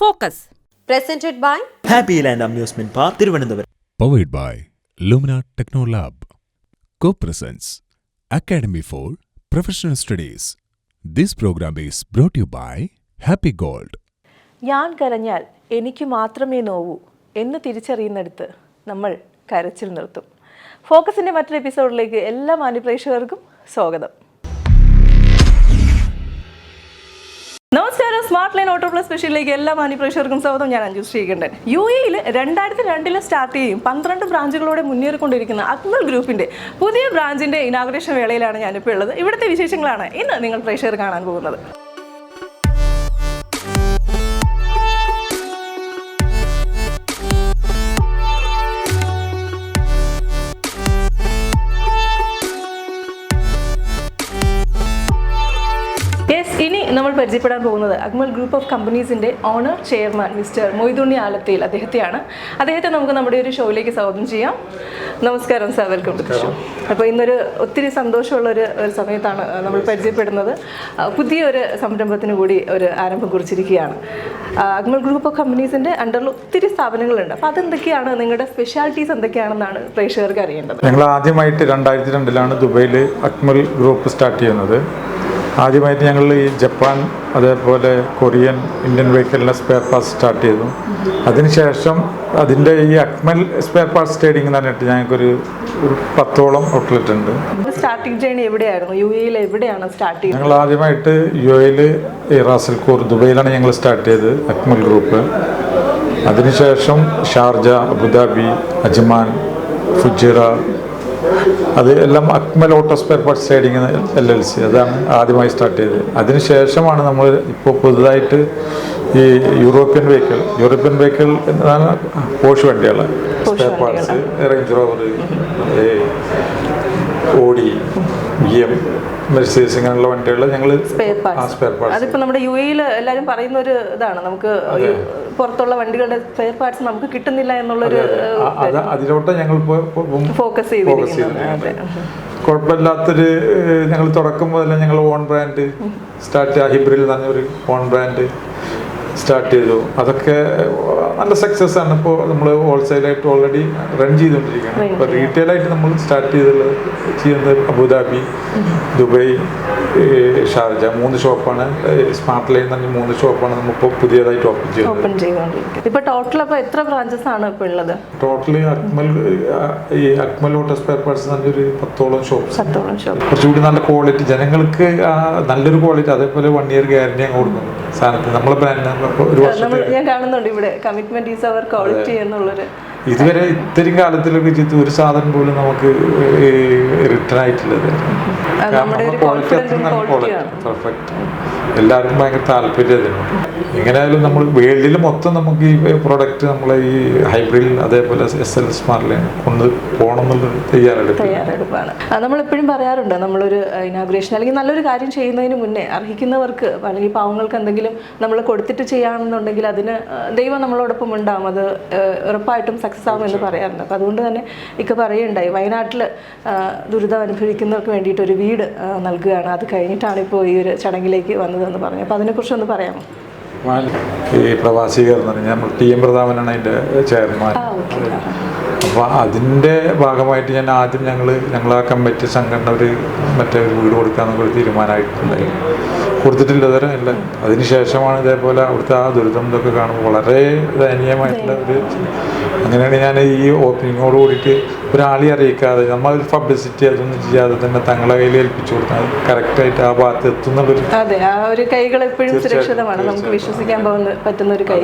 Focus. Presented by Happy Land Amusement Park, Thiruvananthapuram. Powered by Lumina Technolab. Co-presents Academy for Professional Studies. This program is brought to you by Happy Gold. ഞാൻ കരഞ്ഞാൽ എനിക്ക് മാത്രമേ nouveau എന്ന് തിരിച്ചറിയുന്നിടത്ത് നമ്മൾ കരച്ചിൽ നിർത്തും. ഫോക്കസിൻ്റെ മറ്റൊരു എപ്പിസോഡിലേക്ക് എല്ലാ മാന്യപ്രേക്ഷകർക്കും സ്വാഗതം. നമസ്കാരം. സ്മാർട്ട് ലൈൻ ഓട്ടോ പ്ലസ് സ്പെഷ്യലിലേക്ക് എല്ലാ മാന്യപ്രേക്ഷകർക്കും സ്വാഗതം. ഞാൻ അഞ്ജു ശ്രീകണ്ഠൻ. UAE 2002 സ്റ്റാർട്ട് ചെയ്യും 12 ബ്രാഞ്ചുകളോടെ മുന്നേറിക്കൊണ്ടിരിക്കുന്ന അക്മൽ ഗ്രൂപ്പിൻ്റെ പുതിയ ബ്രാഞ്ചിൻ്റെ ഇനാഗുറേഷൻ വേളയിലാണ് ഞാനിപ്പോൾ ഉള്ളത്. ഇവിടുത്തെ വിശേഷങ്ങളാണ് ഇന്ന് നിങ്ങൾ പ്രേക്ഷകർ കാണാൻ പോകുന്നത്. ഇനി നമ്മൾ പരിചയപ്പെടാൻ പോകുന്നത് അക്മൽ ഗ്രൂപ്പ് ഓഫ് കമ്പനീസിൻ്റെ owner chairman mister Moidunni Alathiyil അദ്ദേഹത്തെയാണ്. അദ്ദേഹത്തെ നമുക്ക് നമ്മുടെ ഒരു ഷോയിലേക്ക് സ്വാഗതം ചെയ്യാം. നമസ്കാരം sir, welcome to the show. അപ്പോൾ ഇന്നൊരു ഒത്തിരി സന്തോഷമുള്ളൊരു സമയത്താണ് നമ്മൾ പരിചയപ്പെടുന്നത്. പുതിയൊരു സംരംഭത്തിന് കൂടി ഒരു ആരംഭം കുറിച്ചിരിക്കുകയാണ്. അക്മൽ ഗ്രൂപ്പ് ഓഫ് കമ്പനീസിൻ്റെ അണ്ടറിൽ ഒത്തിരി സ്ഥാപനങ്ങളുണ്ട്. അപ്പോൾ അതെന്തൊക്കെയാണ്, നിങ്ങളുടെ സ്പെഷ്യാലിറ്റീസ് എന്തൊക്കെയാണെന്നാണ് പ്രേക്ഷകർക്ക് അറിയേണ്ടത്. ഞങ്ങൾ ആദ്യമായിട്ട് 2002 ദുബൈയിൽ അക്മൽ ഗ്രൂപ്പ് സ്റ്റാർട്ട് ചെയ്യുന്നത്. ആദ്യമായിട്ട് ഞങ്ങൾ ഈ ജപ്പാൻ, അതേപോലെ കൊറിയൻ, ഇന്ത്യൻ വെഹിക്കലിൻ്റെ സ്പെയർ പാർട്സ് സ്റ്റാർട്ട് ചെയ്തു. അതിനുശേഷം അതിൻ്റെ ഈ അക്മൽ സ്പെയർ പാർട്സ് ട്രേഡിംഗ് എന്ന് പറഞ്ഞിട്ട് ഞങ്ങൾക്കൊരു 10ഓളം ഔട്ട്ലെറ്റ് ഉണ്ട്. സ്റ്റാർട്ടിംഗ് ജേണി എവിടെയായിരുന്നു? UAE എവിടെയാണ് സ്റ്റാർട്ട് ചെയ്തത്? ഞങ്ങൾ ആദ്യമായിട്ട് UAE റാസൽഖോർ, ദുബൈയിലാണ് ഞങ്ങൾ സ്റ്റാർട്ട് ചെയ്തത് അക്മൽ ഗ്രൂപ്പ്. അതിനുശേഷം ഷാർജ, അബുദാബി, അജ്മാൻ, ഫുജിറ, അത് എല്ലാം Akmal auto spare parts trading LLC, അതാണ് ആദ്യമായി സ്റ്റാർട്ട് ചെയ്തത്. അതിനുശേഷമാണ് നമ്മൾ ഇപ്പോൾ പുതുതായിട്ട് ഈ യൂറോപ്യൻ വെഹിക്കിൾ എന്നാണ് പോഷ് വണ്ടികൾ spare parts, Range Rover, Audi, BM, Mercedes, ഇങ്ങനെയുള്ള വണ്ടികൾ ഞങ്ങൾ സ്പെയർ പാർട്സ്. അതിപ്പോൾ നമ്മുടെ UAE എല്ലാവരും പറയുന്ന ഒരു ഇതാണ്, നമുക്ക് പുറത്തുള്ള വണ്ടികളുടെ സ്പെയർ പാർട്സ് നമുക്ക് കിട്ടുന്നില്ല എന്നുള്ളൊരു അതിലോട്ട് ഞങ്ങൾ ഫോക്കസ് ചെയ്തിരിക്കുന്നത്. കുഴപ്പമില്ലാത്തൊരു ഞങ്ങൾ തുടക്കം മുതൽ ഞങ്ങൾ ഓൺ ബ്രാൻഡ് സ്റ്റാർട്ട്, ഹിബ്രിൽ എന്ന് പറഞ്ഞൊരു ഓൺ ബ്രാൻഡ് സ്റ്റാർട്ട് ചെയ്തു. അതൊക്കെ നല്ല സക്സസ് ആണ്. ഇപ്പോൾ നമ്മൾ ഹോൾസെയിലായിട്ട് ഓൾറെഡി റൺ ചെയ്തുകൊണ്ടിരിക്കുകയാണ്. ഇപ്പോൾ റീറ്റെയിലായിട്ട് നമ്മൾ സ്റ്റാർട്ട് ചെയ്യുന്നത് അബുദാബി, ദുബൈ, ഷാർജ, 3 ഷോപ്പാണ്. സ്മാർട്ട് ലൈൻ എന്ന് പറഞ്ഞ 3 ഷോപ്പാണ് നമ്മളിപ്പോൾ പുതിയതായിട്ട് ഓപ്പൺ ചെയ്തത്. ഇപ്പോൾ ടോട്ടൽ അപ്പോൾ എത്ര ബ്രാഞ്ചസ് ആണ് ഇപ്പോൾ ഉള്ളത്? Totally Akmal auto spare parts പറഞ്ഞൊരു 10ഓളം ഷോപ്സ്. കുറച്ചുകൂടി നല്ല ക്വാളിറ്റി, ജനങ്ങൾക്ക് നല്ലൊരു ക്വാളിറ്റി, അതേപോലെ 1 ഇയർ ഗ്യാരണ്ടി അങ്ങ് കൊടുക്കുന്നു സാധനത്തിന്. നമ്മളെ ബ്രാൻഡ് ഞാൻ കാണുന്നുണ്ട് ഇവിടെ കമ്മിറ്റ്മെന്റ് ഈസ് അവർ ക്വാളിറ്റി എന്നുള്ളൊരു. ഇതുവരെ ഇത്രയും കാലത്തിലൊക്കെ ചെയ്ത് ഒരു സാധനം പോലും നമുക്ക് റിട്ടേൺ ആയിട്ടില്ലത്. എല്ലാവർക്കും ഭയങ്കര താല്പര്യം അതിനുണ്ട്. എങ്ങനെയായാലും നമ്മൾ വേൾഡിൽ മൊത്തം നമുക്ക് ഈ പ്രൊഡക്റ്റ് നമ്മളെ ഈ ഹൈബ്രിഡ്, അതേപോലെ SL സ്മാർട്ട് ലൈൻ കൊണ്ട് പോകണം എന്നുള്ളൊരു തയ്യാറെടുപ്പാണ്. നമ്മളെപ്പോഴും പറയാറുണ്ട്, നമ്മളൊരു ഇനാഗുറേഷൻ അല്ലെങ്കിൽ നല്ലൊരു കാര്യം ചെയ്യുന്നതിന് മുന്നേ അർഹിക്കുന്നവർക്ക് അല്ലെങ്കിൽ പാവങ്ങൾക്ക് എന്തെങ്കിലും നമ്മൾ കൊടുത്തിട്ട് ചെയ്യുകയാണെന്നുണ്ടെങ്കിൽ അതിന് ദൈവം നമ്മളോടൊപ്പം ഉണ്ടാകും, അത് ഉറപ്പായിട്ടും സക്സസ് ആകും എന്ന് പറയാറുണ്ട്. അപ്പോൾ അതുകൊണ്ട് തന്നെ പറയുണ്ടായി, വയനാട്ടിൽ ദുരിതം അനുഭവിക്കുന്നവർക്ക് വേണ്ടിയിട്ട് ഒരു വീട് നൽകുകയാണ്. അത് കഴിഞ്ഞിട്ടാണ് ഇപ്പോൾ ഈ ഒരു ചടങ്ങിലേക്ക് വന്നതെന്ന് പറഞ്ഞു. അപ്പോൾ അതിനെക്കുറിച്ചൊന്ന് പറയാമോ? ഈ പ്രവാസികൾ എന്ന് പറഞ്ഞാൽ നമ്മൾ TM പ്രതാപനാണ് അതിൻ്റെ ചെയർമാൻ. അപ്പോൾ അതിൻ്റെ ഭാഗമായിട്ട് ഞാൻ ആദ്യം ഞങ്ങൾ ആ കമ്മിറ്റി സംഘടന ഒരു വീട് കൊടുക്കാമെന്നൊരു തീരുമാനമായിട്ടുണ്ടായി. കൊടുത്തിട്ടില്ല ഇതുവരെ ഇല്ല. അതിനുശേഷമാണ് ഇതേപോലെ അവിടുത്തെ ആ ദുരിതം ഇതൊക്കെ കാണുമ്പോൾ വളരെ ദയനീയമായിട്ടുള്ള ഒരു, അങ്ങനെയാണ് ഞാൻ ഈ ഓപ്പണിങ്ങോട് കൂടിയിട്ട് ഒരാളെ അറിയിക്കാതെ നമ്മൾ പബ്ലിസിറ്റി അതൊന്നും ചെയ്യാതെ തന്നെ തങ്ങളെ കയ്യിൽ ഏൽപ്പിച്ചു കൊടുത്താൽ കറക്റ്റായിട്ട് ആ ഭാഗത്ത് എത്തുന്നുള്ളൊരു. അതെ, ആ ഒരു കൈകൾ എപ്പോഴും സുരക്ഷിതമാണ്, നമുക്ക് വിശ്വസിക്കാൻ പറ്റുന്ന ഒരു കൈ.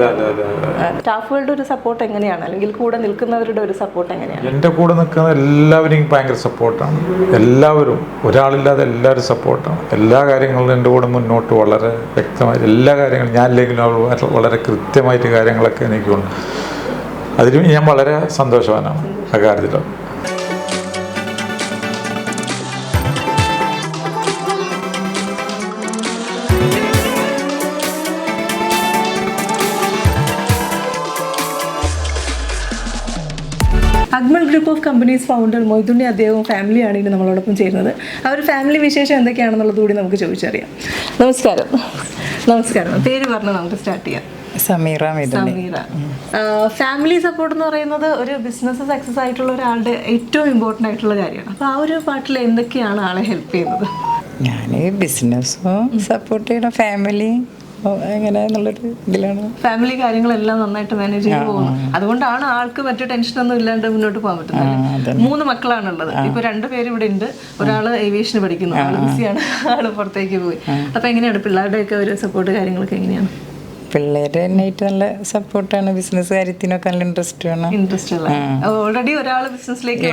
സ്റ്റാഫുകളുടെ ഒരു സപ്പോർട്ട് എങ്ങനെയാണ്, അല്ലെങ്കിൽ കൂടെ നിൽക്കുന്നവരുടെ ഒരു സപ്പോർട്ട് എങ്ങനെയാണ്? എൻ്റെ കൂടെ നിൽക്കുന്ന എല്ലാവരും ഭയങ്കര സപ്പോർട്ടാണ്. എല്ലാവരും, ഒരാളില്ലാതെ എല്ലാവരും സപ്പോർട്ടാണ്. എല്ലാ കാര്യങ്ങളും എൻ്റെ കൂടെ മുന്നോട്ട് വളരെ വ്യക്തമായിട്ട് എല്ലാ കാര്യങ്ങളും, ഞാനില്ലെങ്കിലും വളരെ കൃത്യമായിട്ട് കാര്യങ്ങളൊക്കെ എനിക്കുണ്ട്. അതിലും ഞാൻ വളരെ സന്തോഷവാനാണ് ആ കാര്യത്തിൽ. Akmal group of companies founder Moythunni അദ്ദേഹവും ഫാമിലിയാണ് ഇനി നമ്മളോടൊപ്പം ചേരുന്നത്. ആ ഒരു ഫാമിലി വിശേഷം എന്തൊക്കെയാണെന്നുള്ളത് കൂടി നമുക്ക് ചോദിച്ചറിയാം. നമസ്കാരം. പേര് പറഞ്ഞ് നമുക്ക് സ്റ്റാർട്ട് ചെയ്യാം. സമീറ മിഥുനി. സമീറ. ഫാമിലി സപ്പോർട്ട് എന്ന് പറയുന്നത് ഒരു ബിസിനസ് സക്സസ് ആയിട്ടുള്ള ഒരാളുടെ ഏറ്റവും ഇമ്പോർട്ടൻ്റ് ആയിട്ടുള്ള കാര്യമാണ്. അപ്പോൾ ആ ഒരു പാർട്ടിൽ എന്തൊക്കെയാണ് ആളെ ഹെൽപ്പ് ചെയ്യുന്നത്? ഞാൻ ബിസിനസ്സും സപ്പോർട്ട് ചെയ്യണം, ഫാമിലി എങ്ങനെയാന്നുള്ളൊരു ഇതിലാണ്. ഫാമിലി കാര്യങ്ങളെല്ലാം നന്നായിട്ട് മാനേജ് ചെയ്ത് പോകുന്നു. അതുകൊണ്ടാണ് ആൾക്ക് മറ്റു ടെൻഷനൊന്നും ഇല്ലാണ്ട് മുന്നോട്ട് പോകാൻ പറ്റുന്നത്. 3 മക്കളാണുള്ളത്. ഇപ്പൊ 2 പേര് ഇവിടെ ഉണ്ട്. ഒരാള് ഏവിയേഷന് പഠിക്കുന്നു, ആള് ബിസിയാണ്, ആള് പുറത്തേക്ക് പോയി. അപ്പൊ എങ്ങനെയാണ് പിള്ളേരുടെയൊക്കെ ഒരു സപ്പോർട്ട് കാര്യങ്ങളൊക്കെ എങ്ങനെയാണ്? പിള്ളേര് എന്നായിട്ട് നല്ല സപ്പോർട്ടാണ്. ബിസിനസ് കാര്യത്തിനൊക്കെ നല്ല ഇൻട്രസ്റ്റ് ഓൾറെഡി ഒരാൾ ബിസിനസ്സിലേക്ക്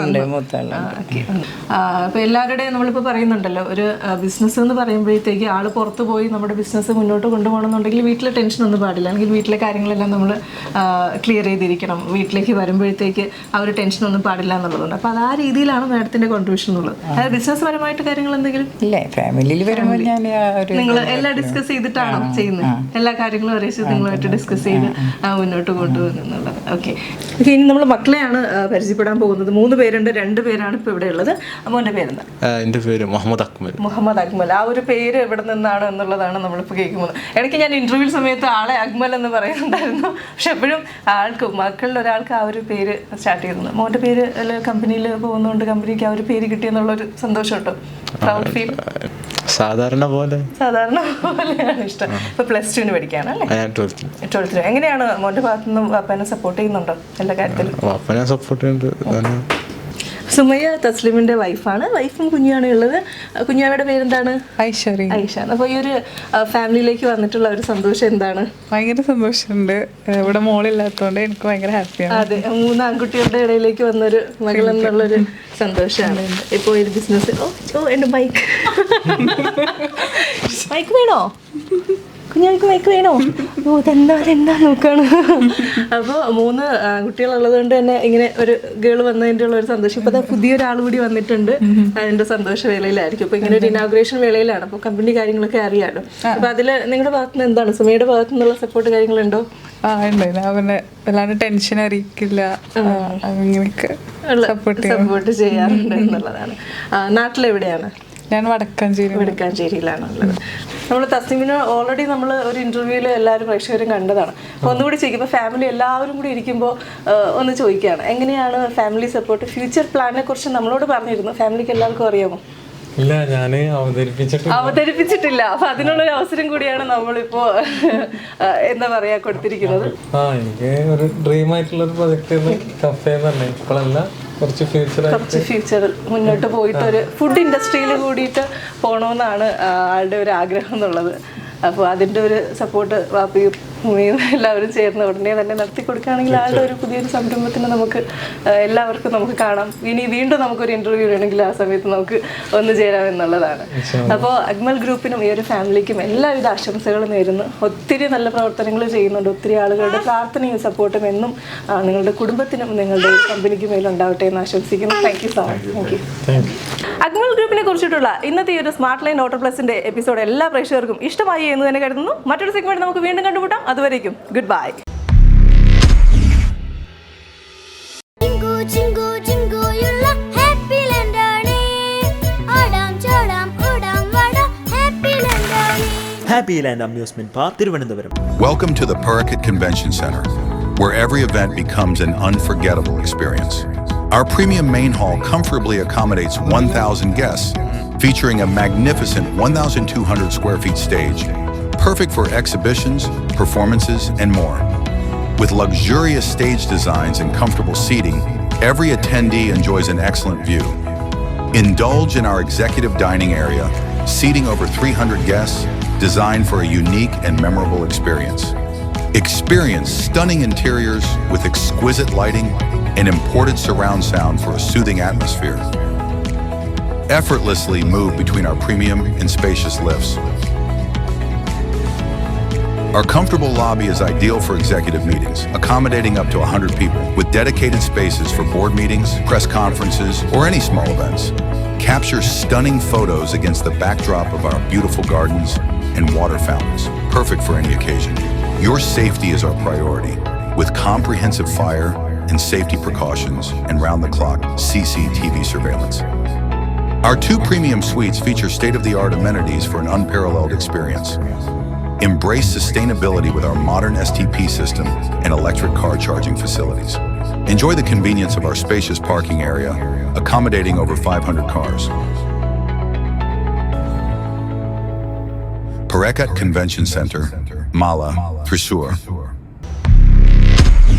അപ്പൊ എല്ലാവരുടെയും നമ്മളിപ്പോ പറയുന്നുണ്ടല്ലോ, ഒരു ബിസിനസ് എന്ന് പറയുമ്പോഴത്തേക്ക് ആള് പുറത്ത് പോയി നമ്മുടെ ബിസിനസ് മുന്നോട്ട് കൊണ്ടുപോകണമെന്നുണ്ടെങ്കിൽ വീട്ടിലെ ടെൻഷൻ ഒന്നും പാടില്ല, അല്ലെങ്കിൽ വീട്ടിലെ കാര്യങ്ങളെല്ലാം നമ്മൾ ക്ലിയർ ചെയ്തിരിക്കണം. വീട്ടിലേക്ക് വരുമ്പോഴത്തേക്ക് ആ ഒരു ടെൻഷൻ ഒന്നും പാടില്ല എന്നുള്ളതുണ്ട്. അപ്പൊ അത് ആ രീതിയിലാണ് മാഡത്തിന്റെ കോൺട്രിബ്യൂഷൻ ഉള്ളത്. അതായത് ബിസിനസ് പരമായിട്ട് കാര്യങ്ങൾ എന്തെങ്കിലും ഇല്ലേ? ഫാമിലിയിൽ വരുമ്പോൾ ഞാൻ നിങ്ങൾ എല്ലാം ഡിസ്കസ് ചെയ്തിട്ടാണോ ചെയ്യുന്നത്? എല്ലാ കാര്യങ്ങളും നിങ്ങളുമായിട്ട് ഡിസ്കസ് ചെയ്ത് മുന്നോട്ട് കൊണ്ടുപോകുന്നുള്ളത്. ഓക്കെ, ഇനി നമ്മൾ മക്കളെയാണ് പരിചയപ്പെടാൻ പോകുന്നത്. 3 പേരുണ്ട്, 2 പേരാണ് ഇപ്പോൾ ഇവിടെ ഉള്ളത്. മോൻ്റെ പേരെന്താ? എൻ്റെ പേര് മുഹമ്മദ് അക്മൽ. മുഹമ്മദ് അക്മൽ. ആ ഒരു പേര് എവിടെ നിന്നാണ് എന്നുള്ളതാണ് നമ്മളിപ്പോൾ കേൾക്കുന്നത്. ഇടയ്ക്ക് ഞാൻ ഇന്റർവ്യൂ സമയത്ത് ആളെ അക്മൽ എന്ന് പറയുന്നുണ്ടായിരുന്നു. പക്ഷെ എപ്പോഴും ആൾക്ക് മക്കളിൽ ഒരാൾക്ക് ആ ഒരു പേര് സ്റ്റാർട്ട് ചെയ്യുന്നത്. മോൻ്റെ പേര് കമ്പനിയിൽ പോകുന്നതുകൊണ്ട് കമ്പനിക്ക് ആ ഒരു പേര് കിട്ടിയെന്നുള്ളൊരു സന്തോഷം കേട്ടോ, പ്രൗഡ് ഫീൽ. സാധാരണ പോലെയാണ് ഇഷ്ടം. ഇപ്പൊ +2 പഠിക്കാണ് അല്ലേ? 12. എങ്ങനെയാണ് മോന്റെ ഭാഗത്തുനിന്ന് വാപ്പനെ സപ്പോർട്ട് ചെയ്യുന്നുണ്ടോ എല്ലാ കാര്യത്തിലും? വാപ്പനെ സപ്പോർട്ട് ചെയ്യുന്നുണ്ട്. സുമയ്യ തസ്ലിമിന്റെ വൈഫാണ്. വൈഫും കുഞ്ഞാണ് ഉള്ളത്. കുഞ്ഞാവയുടെ പേരെന്താണ്? ഐശ്വര്യ. ഐഷാണ്. അപ്പോൾ ഈ ഒരു ഫാമിലിയിലേക്ക് വന്നിട്ടുള്ള ഒരു സന്തോഷം എന്താണ്? ഭയങ്കര സന്തോഷമുണ്ട്. ഇവിടെ മോളില്ലാത്തതുകൊണ്ട് എനിക്ക് ഭയങ്കര ഹാപ്പിയാണ്. അതെ, 3 ആൺകുട്ടികളുടെ ഇടയിലേക്ക് വന്നൊരു മകൾ എന്നുള്ളൊരു സന്തോഷമാണ്. ഇപ്പോൾ ഒരു ബിസിനസ്. ഓ എൻ്റെ മൈക്ക് വേണോ? കുഞ്ഞാൾക്ക് മൈക്ക് വേണോ? ഓ എന്താ നോക്കാണ്. അപ്പോൾ 3 കുട്ടികളുള്ളത് കൊണ്ട് തന്നെ ഇങ്ങനെ ഒരു ഗേൾ വന്നതിൻ്റെ ഉള്ള ഒരു സന്തോഷം. ഇപ്പോൾ പുതിയൊരാൾ കൂടി വന്നിട്ടുണ്ട്, അതിൻ്റെ സന്തോഷ വേളയിലായിരിക്കും. അപ്പോൾ ഇങ്ങനെ ഒരു ഇനാഗുറേഷൻ വേളയിലാണ്. അപ്പോൾ കമ്പനി കാര്യങ്ങളൊക്കെ അറിയാമല്ലോ. അപ്പോൾ അതിൽ നിങ്ങളുടെ ഭാഗത്തുനിന്ന് എന്താണ്, സുമയുടെ ഭാഗത്തു നിന്നുള്ള സപ്പോർട്ട് കാര്യങ്ങളുണ്ടോ? ഉണ്ട്. ഞാൻ പിന്നെ വല്ലാണ്ട് ടെൻഷൻ അറിയിക്കില്ല, അങ്ങനെയൊക്കെ സപ്പോർട്ട് ചെയ്യാറുണ്ട് എന്നുള്ളതാണ്. നാട്ടിലെവിടെയാണ്? ഞാൻ വടക്കാഞ്ചേരിയിലാണുള്ളത്. നമ്മൾ തസ്ലിമിനെ ഓൾറെഡി നമ്മൾ ഒരു ഇന്റർവ്യൂവിൽ എല്ലാവരും പ്രേക്ഷകരും കണ്ടതാണ്. അപ്പോൾ ഒന്നുകൂടി ചോദിക്കുമ്പോൾ ഫാമിലി എല്ലാവരും കൂടി ഇരിക്കുമ്പോൾ ഒന്ന് ചോദിക്കുകയാണ്, എങ്ങനെയാണ് ഫാമിലി സപ്പോർട്ട്? ഫ്യൂച്ചർ പ്ലാനിനെ കുറിച്ച് നമ്മളോട് പറഞ്ഞിരുന്നു. ഫാമിലിക്ക് എല്ലാവർക്കും അറിയാമോ? ഇല്ല, ഞാൻ അവതരിപ്പിച്ചിട്ടില്ല. അപ്പൊ അതിനുള്ളൊരു അവസരം കൂടിയാണ് നമ്മളിപ്പോ എന്താ പറയാ കൊടുത്തിരിക്കുന്നത്. എനിക്ക് ഒരു ഡ്രീം ആയിട്ടുള്ള ഒരു പ്രൊജക്ട് കഫേ തന്നെ. ഇപ്പോഴല്ല, കുറച്ച് ഫ്യൂച്ചറിൽ മുന്നോട്ട് പോയിട്ട് ഒരു ഫുഡ് ഇൻഡസ്ട്രിയിൽ കൂടിയിട്ട് പോകണമെന്നാണ് ആളുടെ ഒരു ആഗ്രഹം എന്നുള്ളത്. അപ്പോൾ അതിൻ്റെ ഒരു സപ്പോർട്ട് വാപ്പിയും ഉമ്മയും എല്ലാവരും ചേർന്ന് ഉടനെ തന്നെ നടത്തി കൊടുക്കുകയാണെങ്കിൽ ആളുടെ ഒരു പുതിയൊരു സംരംഭത്തിന് നമുക്ക് എല്ലാവർക്കും നമുക്ക് കാണാം. ഇനി വീണ്ടും നമുക്കൊരു ഇൻ്റർവ്യൂ വേണമെങ്കിൽ ആ സമയത്ത് നമുക്ക് ഒന്ന് ചേരാമെന്നുള്ളതാണ്. അപ്പോൾ അക്മൽ ഗ്രൂപ്പിനും ഈ ഒരു ഫാമിലിക്കും എല്ലാവിധ ആശംസകളും നേരുന്നു. ഒത്തിരി നല്ല പ്രവർത്തനങ്ങൾ ചെയ്യുന്നുണ്ട്. ഒത്തിരി ആളുകളുടെ പ്രാർത്ഥനയും സപ്പോർട്ടും എന്നും നിങ്ങളുടെ കുടുംബത്തിനും നിങ്ങളുടെ കമ്പനിക്കും മേലുണ്ടാവട്ടെ എന്ന് ആശംസിക്കുന്നു. Thank you so much. Thank you. Akmal ഗ്രൂപ്പിനെ കുറിച്ചിട്ടുള്ള ഇന്നത്തെ ഈ ഒരു സ്മാർട്ട് ലൈൻ ഓട്ടർ പ്ലസിന്റെ എപ്പിസോഡ് എല്ലാ പ്രേക്ഷകർക്കും ഇഷ്ടമായി എന്ന് തന്നെ കരുതുന്നു. മറ്റൊരു സെഗ്മെന്റ് നമുക്ക് വീണ്ടും കണ്ടുമുട്ടാം. അതുവരേക്കും good bye. Happy Land Amusement Park, Thiruvananthapuram. Welcome to the Parakat Convention Center, where every event becomes an unforgettable experience. Our premium main hall comfortably accommodates 1,000 guests, featuring a magnificent 1,200 square feet stage, perfect for exhibitions, performances, and more. With luxurious stage designs and comfortable seating, every attendee enjoys an excellent view. Indulge in our executive dining area, seating over 300 guests, designed for a unique and memorable experience. Experience stunning interiors with exquisite lighting and imported surround sound for a soothing atmosphere. Effortlessly move between our premium and spacious lifts. Our comfortable lobby is ideal for executive meetings, accommodating up to 100 people, with dedicated spaces for board meetings, press conferences, or any small events. Capture stunning photos against the backdrop of our beautiful gardens and water fountains, perfect for any occasion. Your safety is our priority, with comprehensive fire and safety precautions and round-the-clock CCTV surveillance. Our 2 premium suites feature state-of-the-art amenities for an unparalleled experience. Embrace sustainability with our modern STP system and electric car charging facilities. Enjoy the convenience of our spacious parking area, accommodating over 500 cars. Parekat Convention Center, Mala, Thrissur.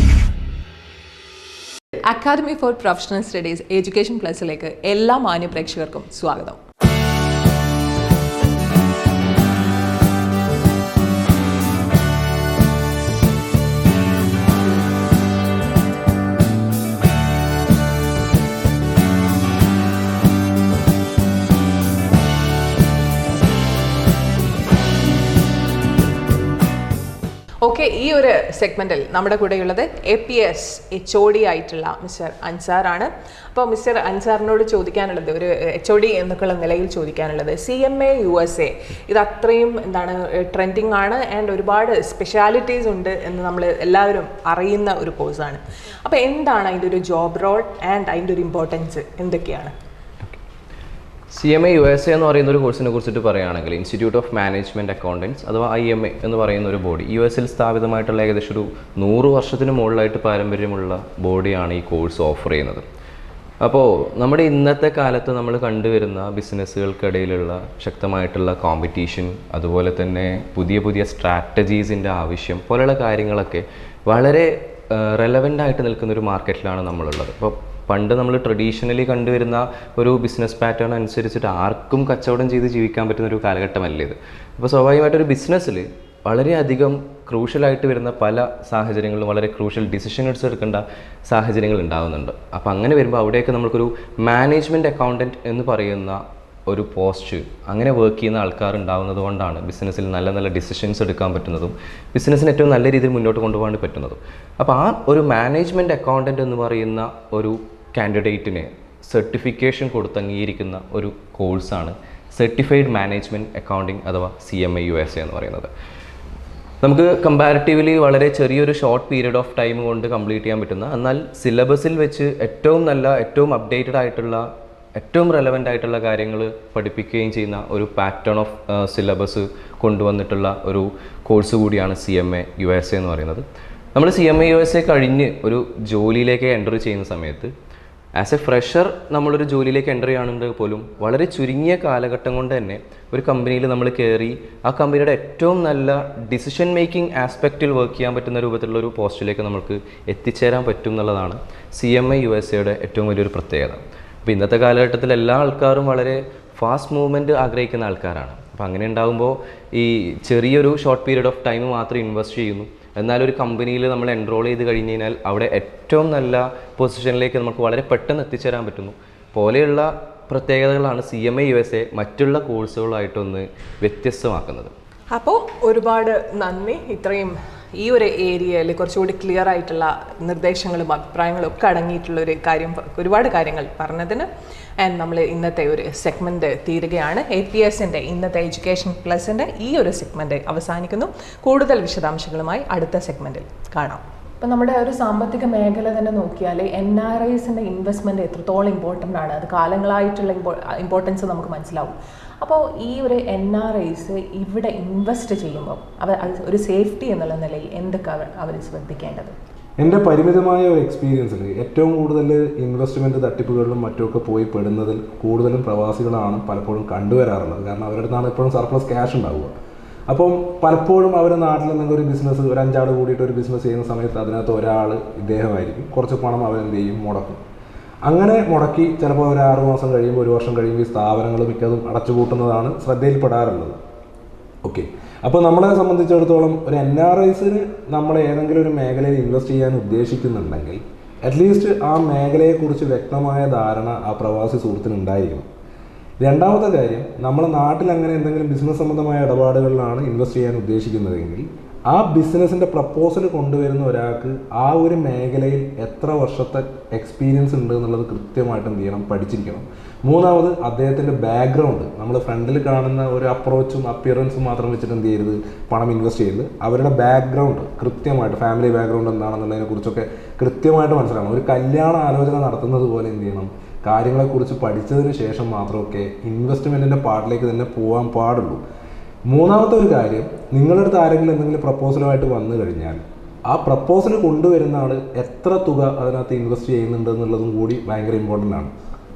Academy for professional studies education പ്ലസിലേക്ക് എല്ലാ മാന്യ പ്രേക്ഷകർക്കും സ്വാഗതം. Okay, ഈ ഒരു സെഗ്മെൻറ്റിൽ നമ്മുടെ കൂടെയുള്ളത് APS HOD ആയിട്ടുള്ള മിസ്റ്റർ അൻസാറാണ്. അപ്പോൾ മിസ്റ്റർ അൻസാറിനോട് ചോദിക്കാനുള്ളത്, ഒരു HOD എന്നൊക്കെയുള്ള നിലയിൽ ചോദിക്കാനുള്ളത്, CMA USA ഇത് അത്രയും എന്താണ് ട്രെൻഡിങ് ആണ് ആൻഡ് ഒരുപാട് സ്പെഷ്യാലിറ്റീസ് ഉണ്ട് എന്ന് നമ്മൾ എല്ലാവരും അറിയുന്ന ഒരു കോഴ്സാണ്. അപ്പോൾ എന്താണ് അതിൻ്റെ ഒരു ജോബ് റോൾ ആൻഡ് അതിൻ്റെ ഒരു ഇമ്പോർട്ടൻസ് എന്തൊക്കെയാണ്? CMA USA എന്ന് പറയുന്ന ഒരു കോഴ്സിനെ കുറിച്ചിട്ട് പറയുകയാണെങ്കിൽ ഇൻസ്റ്റിറ്റ്യൂട്ട് ഓഫ് മാനേജ്മെൻറ്റ് അക്കൗണ്ടൻസ് അഥവാ IMA എന്ന് പറയുന്ന ഒരു ബോഡി US-ൽ സ്ഥാപിതമായിട്ടുള്ള ഏകദേശം ഒരു 100 വർഷത്തിന് മുകളിലായിട്ട് പാരമ്പര്യമുള്ള ബോഡിയാണ് ഈ കോഴ്സ് ഓഫർ ചെയ്യുന്നത്. അപ്പോൾ നമ്മുടെ ഇന്നത്തെ കാലത്ത് നമ്മൾ കണ്ടുവരുന്ന ബിസിനസ്സുകൾക്കിടയിലുള്ള ശക്തമായിട്ടുള്ള കോമ്പറ്റീഷൻ, അതുപോലെ തന്നെ പുതിയ പുതിയ സ്ട്രാറ്റജീസിൻ്റെ ആവശ്യം പോലെയുള്ള കാര്യങ്ങളൊക്കെ വളരെ റെലവൻ്റ് ആയിട്ട് നിൽക്കുന്നൊരു മാർക്കറ്റിലാണ് നമ്മളുള്ളത്. അപ്പോൾ പണ്ട് നമ്മൾ ട്രഡീഷണലി കണ്ടുവരുന്ന ഒരു ബിസിനസ് പാറ്റേൺ അനുസരിച്ചിട്ട് ആർക്കും കച്ചവടം ചെയ്ത് ജീവിക്കാൻ പറ്റുന്ന ഒരു കാലഘട്ടമല്ല ഇത്. അപ്പോൾ സ്വാഭാവികമായിട്ടൊരു ബിസിനസ്സിൽ വളരെയധികം ക്രൂഷ്യലായിട്ട് വരുന്ന പല സാഹചര്യങ്ങളിലും വളരെ ക്രൂഷ്യൽ ഡിസിഷൻസ് എടുക്കേണ്ട സാഹചര്യങ്ങൾ ഉണ്ടാകുന്നുണ്ട്. അപ്പോൾ അങ്ങനെ വരുമ്പോൾ അവിടെയൊക്കെ നമുക്കൊരു മാനേജ്മെൻറ്റ് അക്കൗണ്ടൻറ്റ് എന്ന് പറയുന്ന ഒരു പോസ്റ്റ് അങ്ങനെ വർക്ക് ചെയ്യുന്ന ആൾക്കാർ ഉണ്ടാകുന്നത് കൊണ്ടാണ് ബിസിനസ്സിൽ നല്ല നല്ല ഡിസിഷൻസ് എടുക്കാൻ പറ്റുന്നതും ബിസിനസ്സിന് ഏറ്റവും നല്ല രീതിയിൽ മുന്നോട്ട് കൊണ്ടുപോകാൻ പറ്റുന്നതും. അപ്പോൾ ആ ഒരു മാനേജ്മെൻറ്റ് അക്കൗണ്ടൻറ്റ് എന്ന് പറയുന്ന ഒരു കാൻഡിഡേറ്റിന് സർട്ടിഫിക്കേഷൻ കൊടുത്ത് അംഗീകരിക്കുന്ന ഒരു കോഴ്സാണ് സർട്ടിഫൈഡ് മാനേജ്മെൻറ്റ് അക്കൗണ്ടിങ് അഥവാ CMA USA എന്ന് പറയുന്നത്. നമുക്ക് കമ്പാരിറ്റീവ്ലി വളരെ ചെറിയൊരു ഷോർട്ട് പീരീഡ് ഓഫ് ടൈം കൊണ്ട് കംപ്ലീറ്റ് ചെയ്യാൻ പറ്റുന്ന, എന്നാൽ സിലബസിൽ വെച്ച് ഏറ്റവും നല്ല, ഏറ്റവും അപ്ഡേറ്റഡ് ആയിട്ടുള്ള, ഏറ്റവും റെലവൻ്റ് ആയിട്ടുള്ള കാര്യങ്ങൾ പഠിപ്പിക്കുകയും ചെയ്യുന്ന ഒരു പാറ്റേൺ ഓഫ് സിലബസ് കൊണ്ടുവന്നിട്ടുള്ള ഒരു കോഴ്സ് കൂടിയാണ് CMA USA എന്ന് പറയുന്നത്. നമ്മൾ CMA USA കഴിഞ്ഞ് ഒരു ജോലിയിലേക്ക് എൻ്റർ ചെയ്യുന്ന സമയത്ത് ആസ് എ ഫ്രഷർ നമ്മളൊരു ജോലിയിലേക്ക് എൻ്റർ ചെയ്യുകയാണെങ്കിൽ പോലും വളരെ ചുരുങ്ങിയ കാലഘട്ടം കൊണ്ട് തന്നെ ഒരു കമ്പനിയിൽ നമ്മൾ കയറി ആ കമ്പനിയുടെ ഏറ്റവും നല്ല ഡിസിഷൻ മേക്കിംഗ് ആസ്പെക്റ്റിൽ വർക്ക് ചെയ്യാൻ പറ്റുന്ന രൂപത്തിലുള്ള ഒരു പോസ്റ്റിലേക്ക് നമുക്ക് എത്തിച്ചേരാൻ പറ്റും എന്നുള്ളതാണ് CMA USAയുടെ ഏറ്റവും വലിയൊരു പ്രത്യേകത. അപ്പോൾ ഇന്നത്തെ കാലഘട്ടത്തിൽ എല്ലാ ആൾക്കാരും വളരെ ഫാസ്റ്റ് മൂവ്മെൻറ്റ് ആഗ്രഹിക്കുന്ന ആൾക്കാരാണ്. അപ്പോൾ അങ്ങനെ ഉണ്ടാകുമ്പോൾ ഈ ചെറിയൊരു ഷോർട്ട് പീരീഡ് ഓഫ് ടൈം മാത്രം ഇൻവെസ്റ്റ് ചെയ്യുന്നു. എന്നാലൊരു കമ്പനിയിൽ നമ്മൾ എൻറോൾ ചെയ്ത് കഴിഞ്ഞ് കഴിഞ്ഞാൽ അവിടെ ഏറ്റവും നല്ല പൊസിഷനിലേക്ക് നമുക്ക് വളരെ പെട്ടെന്ന് എത്തിച്ചേരാൻ പറ്റുന്നു പോലെയുള്ള പ്രത്യേകതകളാണ് CMA USA മറ്റുള്ള കോഴ്സുകളായിട്ടൊന്ന് വ്യത്യസ്തമാക്കുന്നത്. അപ്പോൾ ഒരുപാട് നന്ദി, ഇത്രയും ഈ ഒരു ഏരിയയിൽ കുറച്ചുകൂടി ക്ലിയർ ആയിട്ടുള്ള നിർദ്ദേശങ്ങളും അഭിപ്രായങ്ങളും ഒക്കെ അടങ്ങിയിട്ടുള്ള ഒരു ഒരുപാട് കാര്യങ്ങൾ പറഞ്ഞതിന്. ആൻഡ് നമ്മൾ ഇന്നത്തെ ഒരു സെഗ്മെൻറ്റ് തീരുകയാണ്. APSൻ്റെ ഇന്നത്തെ എഡ്യൂക്കേഷൻ പ്ലസിൻ്റെ ഈ ഒരു സെഗ്മെൻറ്റ് അവസാനിക്കുന്നു. കൂടുതൽ വിശദാംശങ്ങളുമായി അടുത്ത സെഗ്മെൻറ്റിൽ കാണാം. ഇപ്പം നമ്മുടെ ഒരു സാമ്പത്തിക മേഖല തന്നെ നോക്കിയാൽ NRIസിൻ്റെ ഇൻവെസ്റ്റ്മെൻറ്റ് എത്രത്തോളം ഇമ്പോർട്ടൻ്റ് ആണ്, അത് കാലങ്ങളായിട്ടുള്ള ഇമ്പോർട്ടൻസ് നമുക്ക് മനസ്സിലാവും. അപ്പോൾ ഈ ഒരു NRIs ഇവിടെ ഇൻവെസ്റ്റ് ചെയ്യുമ്പോൾ അവർ ഒരു സേഫ്റ്റി എന്നുള്ള നിലയിൽ എന്തൊക്കെ അവർ ശ്രദ്ധിക്കേണ്ടത്? എൻ്റെ പരിമിതമായ ഒരു എക്സ്പീരിയൻസിൽ ഏറ്റവും കൂടുതൽ ഇൻവെസ്റ്റ്മെൻറ്റ് തട്ടിപ്പുകളിലും മറ്റുമൊക്കെ പോയി പെടുന്നതിൽ കൂടുതലും പ്രവാസികളാണ് പലപ്പോഴും കണ്ടുവരാറുള്ളത്. കാരണം അവരുടെ അടുത്താണ് എപ്പോഴും സർപ്ലസ് ക്യാഷ് ഉണ്ടാവുക. അപ്പം പലപ്പോഴും അവർ നാട്ടിൽ എന്തെങ്കിലും ഒരു ബിസിനസ്, ഒരു 5 ആൾ കൂടിയിട്ട് ഒരു ബിസിനസ് ചെയ്യുന്ന സമയത്ത് അതിനകത്ത് ഒരാൾ ഇദ്ദേഹമായിരിക്കും, കുറച്ച് പണം അവരെന്ത് ചെയ്യും, മുടക്കും. അങ്ങനെ മുടക്കി ചിലപ്പോൾ ഒരു 6 മാസം കഴിയുമ്പോൾ, 1 വർഷം കഴിയുമ്പോൾ ഈ സ്ഥാപനങ്ങൾ മിക്കതും അടച്ചുപൂട്ടുന്നതാണ് ശ്രദ്ധയിൽപ്പെടാറുള്ളത്. ഓക്കെ, അപ്പോൾ നമ്മളെ സംബന്ധിച്ചിടത്തോളം ഒരു NRIസിന് നമ്മൾ ഏതെങ്കിലും ഒരു മേഖലയിൽ ഇൻവെസ്റ്റ് ചെയ്യാൻ ഉദ്ദേശിക്കുന്നുണ്ടെങ്കിൽ അറ്റ്ലീസ്റ്റ് ആ മേഖലയെക്കുറിച്ച് വ്യക്തമായ ധാരണ ആ പ്രവാസി സുഹൃത്തിന് ഉണ്ടായിരിക്കണം. രണ്ടാമത്തെ കാര്യം, നമ്മൾ നാട്ടിൽ അങ്ങനെ എന്തെങ്കിലും ബിസിനസ് സംബന്ധമായ ഇടപാടുകളിലാണ് ഇൻവെസ്റ്റ് ചെയ്യാൻ ഉദ്ദേശിക്കുന്നതെങ്കിൽ ആ ബിസിനസ്സിൻ്റെ പ്രപ്പോസൽ കൊണ്ടുവരുന്ന ഒരാൾക്ക് ആ ഒരു മേഖലയിൽ എത്ര വർഷത്തെ എക്സ്പീരിയൻസ് ഉണ്ട് എന്നുള്ളത് കൃത്യമായിട്ട് എന്ത് ചെയ്യണം, പഠിച്ചിരിക്കണം. മൂന്നാമത് അദ്ദേഹത്തിൻ്റെ ബാക്ക്ഗ്രൗണ്ട്, നമ്മൾ ഫ്രണ്ടിൽ കാണുന്ന ഒരു അപ്രോച്ചും അപ്പിയറൻസും മാത്രം വെച്ചിട്ട് എന്ത് ചെയ്യരുത്, പണം ഇൻവെസ്റ്റ് ചെയ്യരുത്. അവരുടെ ബാക്ക്ഗ്രൗണ്ട് കൃത്യമായിട്ട്, ഫാമിലി ബാക്ക്ഗ്രൗണ്ട് എന്താണെന്നുള്ളതിനെ കുറിച്ചൊക്കെ കൃത്യമായിട്ട് മനസ്സിലാക്കണം. ഒരു കല്യാണ ആലോചന നടത്തുന്നത് പോലെ എന്ത് ചെയ്യണം, കാര്യങ്ങളെക്കുറിച്ച് പഠിച്ചതിന് ശേഷം മാത്രമൊക്കെ ഇൻവെസ്റ്റ്മെൻറ്റിൻ്റെ പാർട്ടിലേക്ക് തന്നെ പോകാൻ പാടുള്ളൂ. മൂന്നാമത്തെ ഒരു കാര്യം, നിങ്ങളുടെ അടുത്ത് ആരെങ്കിലും എന്തെങ്കിലും പ്രപ്പോസലുമായിട്ട് വന്നു കഴിഞ്ഞാൽ ആ പ്രപ്പോസൽ കൊണ്ടുവരുന്ന ആൾ എത്ര തുക അതിനകത്ത് ഇൻവെസ്റ്റ് ചെയ്യുന്നുണ്ട് എന്നുള്ളതും കൂടി ഭയങ്കര ഇമ്പോർട്ടൻ്റ് ആണ്.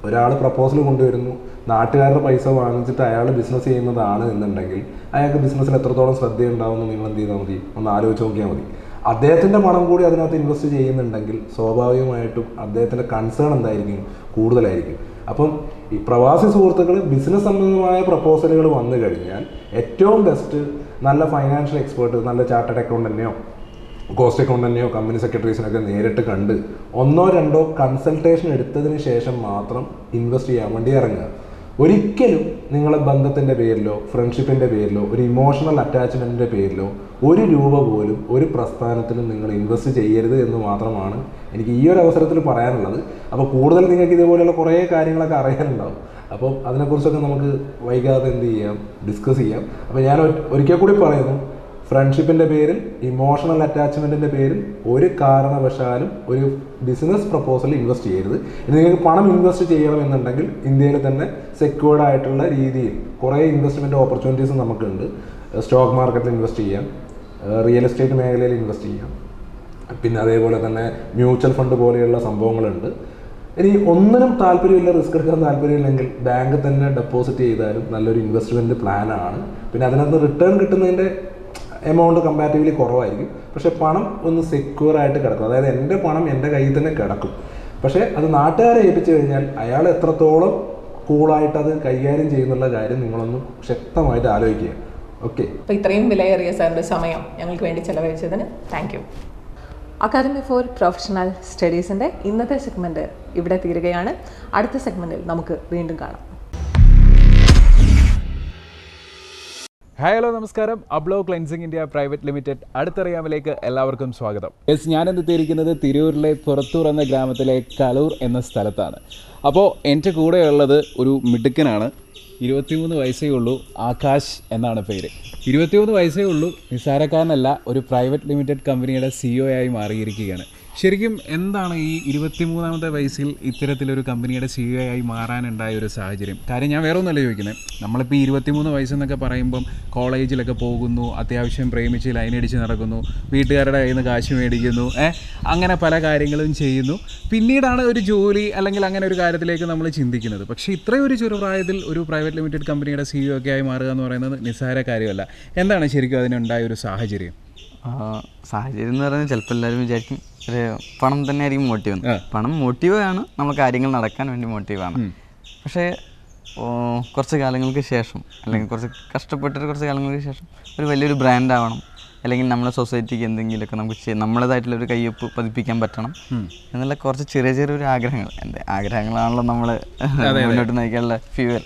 ഒരാൾ പ്രപ്പോസൽ കൊണ്ടുവരുന്നു, നാട്ടുകാരുടെ പൈസ വാങ്ങിച്ചിട്ട് അയാൾ ബിസിനസ് ചെയ്യുന്നതാണ് എന്നുണ്ടെങ്കിൽ അയാൾക്ക് ബിസിനസ്സിൽ എത്രത്തോളം ശ്രദ്ധയുണ്ടാവുമെന്ന് നിങ്ങൾ എന്ത് ചെയ്താൽ മതി, ഒന്ന് ആലോചിച്ച് നോക്കിയാൽ മതി. അദ്ദേഹത്തിൻ്റെ പണം കൂടി അതിനകത്ത് ഇൻവെസ്റ്റ് ചെയ്യുന്നുണ്ടെങ്കിൽ സ്വാഭാവികമായിട്ടും അദ്ദേഹത്തിൻ്റെ കൺസേൺ എന്തായിരിക്കും, കൂടുതലായിരിക്കും. അപ്പം ഈ പ്രവാസി സുഹൃത്തുക്കൾ ബിസിനസ് സംബന്ധമായ പ്രപ്പോസലുകൾ വന്നു കഴിഞ്ഞാൽ ഏറ്റവും ബെസ്റ്റ് നല്ല ഫൈനാൻഷ്യൽ എക്സ്പേർട്ട്, നല്ല ചാർട്ടേഡ് അക്കൗണ്ടൻ്റെയോ കോസ്റ്റ് അക്കൗണ്ടൻ്റെയോ കമ്പനി സെക്രട്ടറീസിനൊക്കെ നേരിട്ട് കണ്ട് 1-2 കൺസൾട്ടേഷൻ എടുത്തതിന് ശേഷം മാത്രം ഇൻവെസ്റ്റ് ചെയ്യാൻ വേണ്ടി ഇറങ്ങുക. ഒരിക്കലും നിങ്ങളെ ബന്ധത്തിൻ്റെ പേരിലോ ഫ്രണ്ട്ഷിപ്പിൻ്റെ പേരിലോ ഒരു ഇമോഷണൽ അറ്റാച്ച്മെൻറ്റിൻ്റെ പേരിലോ ₹1 പോലും ഒരു പ്രസ്ഥാനത്തിലും നിങ്ങൾ ഇൻവെസ്റ്റ് ചെയ്യരുത് എന്ന് മാത്രമാണ് എനിക്ക് ഈ ഒരു അവസരത്തിൽ പറയാനുള്ളത്. അപ്പോൾ കൂടുതൽ നിങ്ങൾക്ക് ഇതുപോലെയുള്ള കുറേ കാര്യങ്ങളൊക്കെ അറിയാനുണ്ടാവും. അപ്പോൾ അതിനെക്കുറിച്ചൊക്കെ നമുക്ക് വൈകാതെ എന്ത് ചെയ്യാം, ഡിസ്കസ് ചെയ്യാം. അപ്പോൾ ഞാൻ ഒരിക്കൽ കൂടി പറയുന്നു, ഫ്രണ്ട്ഷിപ്പിൻ്റെ പേരിൽ ഇമോഷണൽ അറ്റാച്ച്മെൻറ്റിൻ്റെ പേരിൽ ഒരു കാരണവശാലും ഒരു ബിസിനസ് പ്രപ്പോസൽ ഇൻവെസ്റ്റ് ചെയ്യരുത്. ഇനി നിങ്ങൾക്ക് പണം ഇൻവെസ്റ്റ് ചെയ്യണമെന്നുണ്ടെങ്കിൽ ഇന്ത്യയിൽ തന്നെ സെക്യൂർഡ് ആയിട്ടുള്ള രീതിയിൽ കുറേ ഇൻവെസ്റ്റ്മെൻറ്റ് ഓപ്പർച്യൂണിറ്റീസ് നമുക്കുണ്ട്. സ്റ്റോക്ക് മാർക്കറ്റിൽ ഇൻവെസ്റ്റ് ചെയ്യാം, റിയൽ എസ്റ്റേറ്റ് മേഖലയിൽ ഇൻവെസ്റ്റ് ചെയ്യാം, പിന്നെ അതേപോലെ തന്നെ മ്യൂച്വൽ ഫണ്ട് പോലെയുള്ള സംഭവങ്ങളുണ്ട്. ഇനി ഒന്നിനും താല്പര്യമില്ല, റിസ്ക് എടുക്കാൻ താല്പര്യമില്ലെങ്കിൽ ബാങ്ക് തന്നെ ഡെപ്പോസിറ്റ് ചെയ്താലും നല്ലൊരു ഇൻവെസ്റ്റ്മെൻറ്റ് പ്ലാനാണ്. പിന്നെ അതിനകത്ത് റിട്ടേൺ കിട്ടുന്നതിൻ്റെ എമൗണ്ട് കമ്പാരിറ്റീവ്ലി കുറവായിരിക്കും. പക്ഷേ പണം ഒന്ന് സെക്യൂർ ആയിട്ട് കിടക്കും. അതായത് എൻ്റെ പണം എൻ്റെ കയ്യിൽ തന്നെ കിടക്കും. പക്ഷേ അത് നാട്ടുകാരെ ഏൽപ്പിച്ചു കഴിഞ്ഞാൽ അയാൾ എത്രത്തോളം കൂളായിട്ട് അത് കൈകാര്യം ചെയ്യുന്നുള്ള കാര്യം നിങ്ങളൊന്ന് ശക്തമായിട്ട് ആലോചിക്കുക. ഓക്കെ. അപ്പോൾ ഇത്രയും വിലയേറിയ സാറിൻ്റെ സമയം ഞങ്ങൾക്ക് വേണ്ടി ചെലവഴിച്ചതിന് thank you. Academy for professional സ്റ്റഡീസിൻ്റെ ഇന്നത്തെ സെഗ്മെൻറ്റ് ഇവിടെ തീരുകയാണ്. അടുത്ത സെഗ്മെൻറ്റിൽ നമുക്ക് വീണ്ടും കാണാം. ഹായ്, ഹലോ, നമസ്കാരം. അബ്ലോ ക്ലെൻസിങ് ഇന്ത്യ പ്രൈവറ്റ് ലിമിറ്റഡ് അടുത്തറിയാമിലേക്ക് എല്ലാവർക്കും സ്വാഗതം. ഞാനെത്തിയിരിക്കുന്നത് തിരൂരിലെ പുറത്തൂർ എന്ന ഗ്രാമത്തിലെ കളൂർ എന്ന സ്ഥലത്താണ്. അപ്പോൾ എൻ്റെ കൂടെയുള്ളത് ഒരു മിടുക്കനാണ്. 23 വയസ്സേ ഉള്ളൂ. ആകാശ് എന്നാണ് പേര്. 23 വയസ്സേ ഉള്ളൂ. നിസ്സാരക്കാരനല്ല, ഒരു പ്രൈവറ്റ് ലിമിറ്റഡ് കമ്പനിയുടെ CEO ആയി മാറിയിരിക്കുകയാണ്. ശരിക്കും എന്താണ് ഈ 23ാമത്തെ വയസ്സിൽ ഇത്തരത്തിലൊരു കമ്പനിയുടെ CEO ആയി മാറാനുണ്ടായ ഒരു സാഹചര്യം? കാര്യം ഞാൻ വേറെ ഒന്നുമല്ല ചോദിക്കുന്നത്. നമ്മളിപ്പോൾ 23 വയസ്സെന്നൊക്കെ പറയുമ്പം കോളേജിലൊക്കെ പോകുന്നു, അത്യാവശ്യം പ്രേമിച്ച് ലൈനടിച്ച് നടക്കുന്നു, വീട്ടുകാരുടെ കയ്യിൽ നിന്ന് കാശ് മേടിക്കുന്നു, അങ്ങനെ പല കാര്യങ്ങളും ചെയ്യുന്നു. പിന്നീടാണ് ഒരു ജോലി അല്ലെങ്കിൽ അങ്ങനെ ഒരു കാര്യത്തിലേക്ക് നമ്മൾ ചിന്തിക്കുന്നത്. പക്ഷേ ഇത്രയും ഒരു ചെറുപ്രായത്തിൽ ഒരു പ്രൈവറ്റ് ലിമിറ്റഡ് കമ്പനിയുടെ CEO ഒക്കെ ആയി മാറുക എന്ന് പറയുന്നത് നിസ്സാര കാര്യമല്ല. എന്താണ് ശരിക്കും അതിനുണ്ടായ ഒരു സാഹചര്യം? സാഹചര്യം എന്ന് പറയുന്നത് ചിലപ്പോൾ എല്ലാവരും വിചാരിക്കും ഒരു പണം തന്നെ ആയിരിക്കും മോട്ടീവ്. പണം മോട്ടീവാണ്, നമ്മൾ കാര്യങ്ങൾ നടക്കാൻ വേണ്ടി മോട്ടീവാണ്. പക്ഷേ കുറച്ച് കാലങ്ങൾക്ക് ശേഷം അല്ലെങ്കിൽ കുറച്ച് കഷ്ടപ്പെട്ടിട്ട് കുറച്ച് കാലങ്ങൾക്ക് ശേഷം ഒരു വലിയൊരു ബ്രാൻഡ് ആവണം, അല്ലെങ്കിൽ നമ്മുടെ സൊസൈറ്റിക്ക് എന്തെങ്കിലുമൊക്കെ നമുക്ക് നമ്മളേതായിട്ടുള്ളൊരു കയ്യൊപ്പ് പതിപ്പിക്കാൻ പറ്റണം എന്നുള്ള കുറച്ച് ചെറിയ ചെറിയൊരു ആഗ്രഹങ്ങൾ. എൻ്റെ ആഗ്രഹങ്ങളാണല്ലോ നമ്മൾ മുന്നോട്ട് നയിക്കാനുള്ള ഫ്യൂവൽ.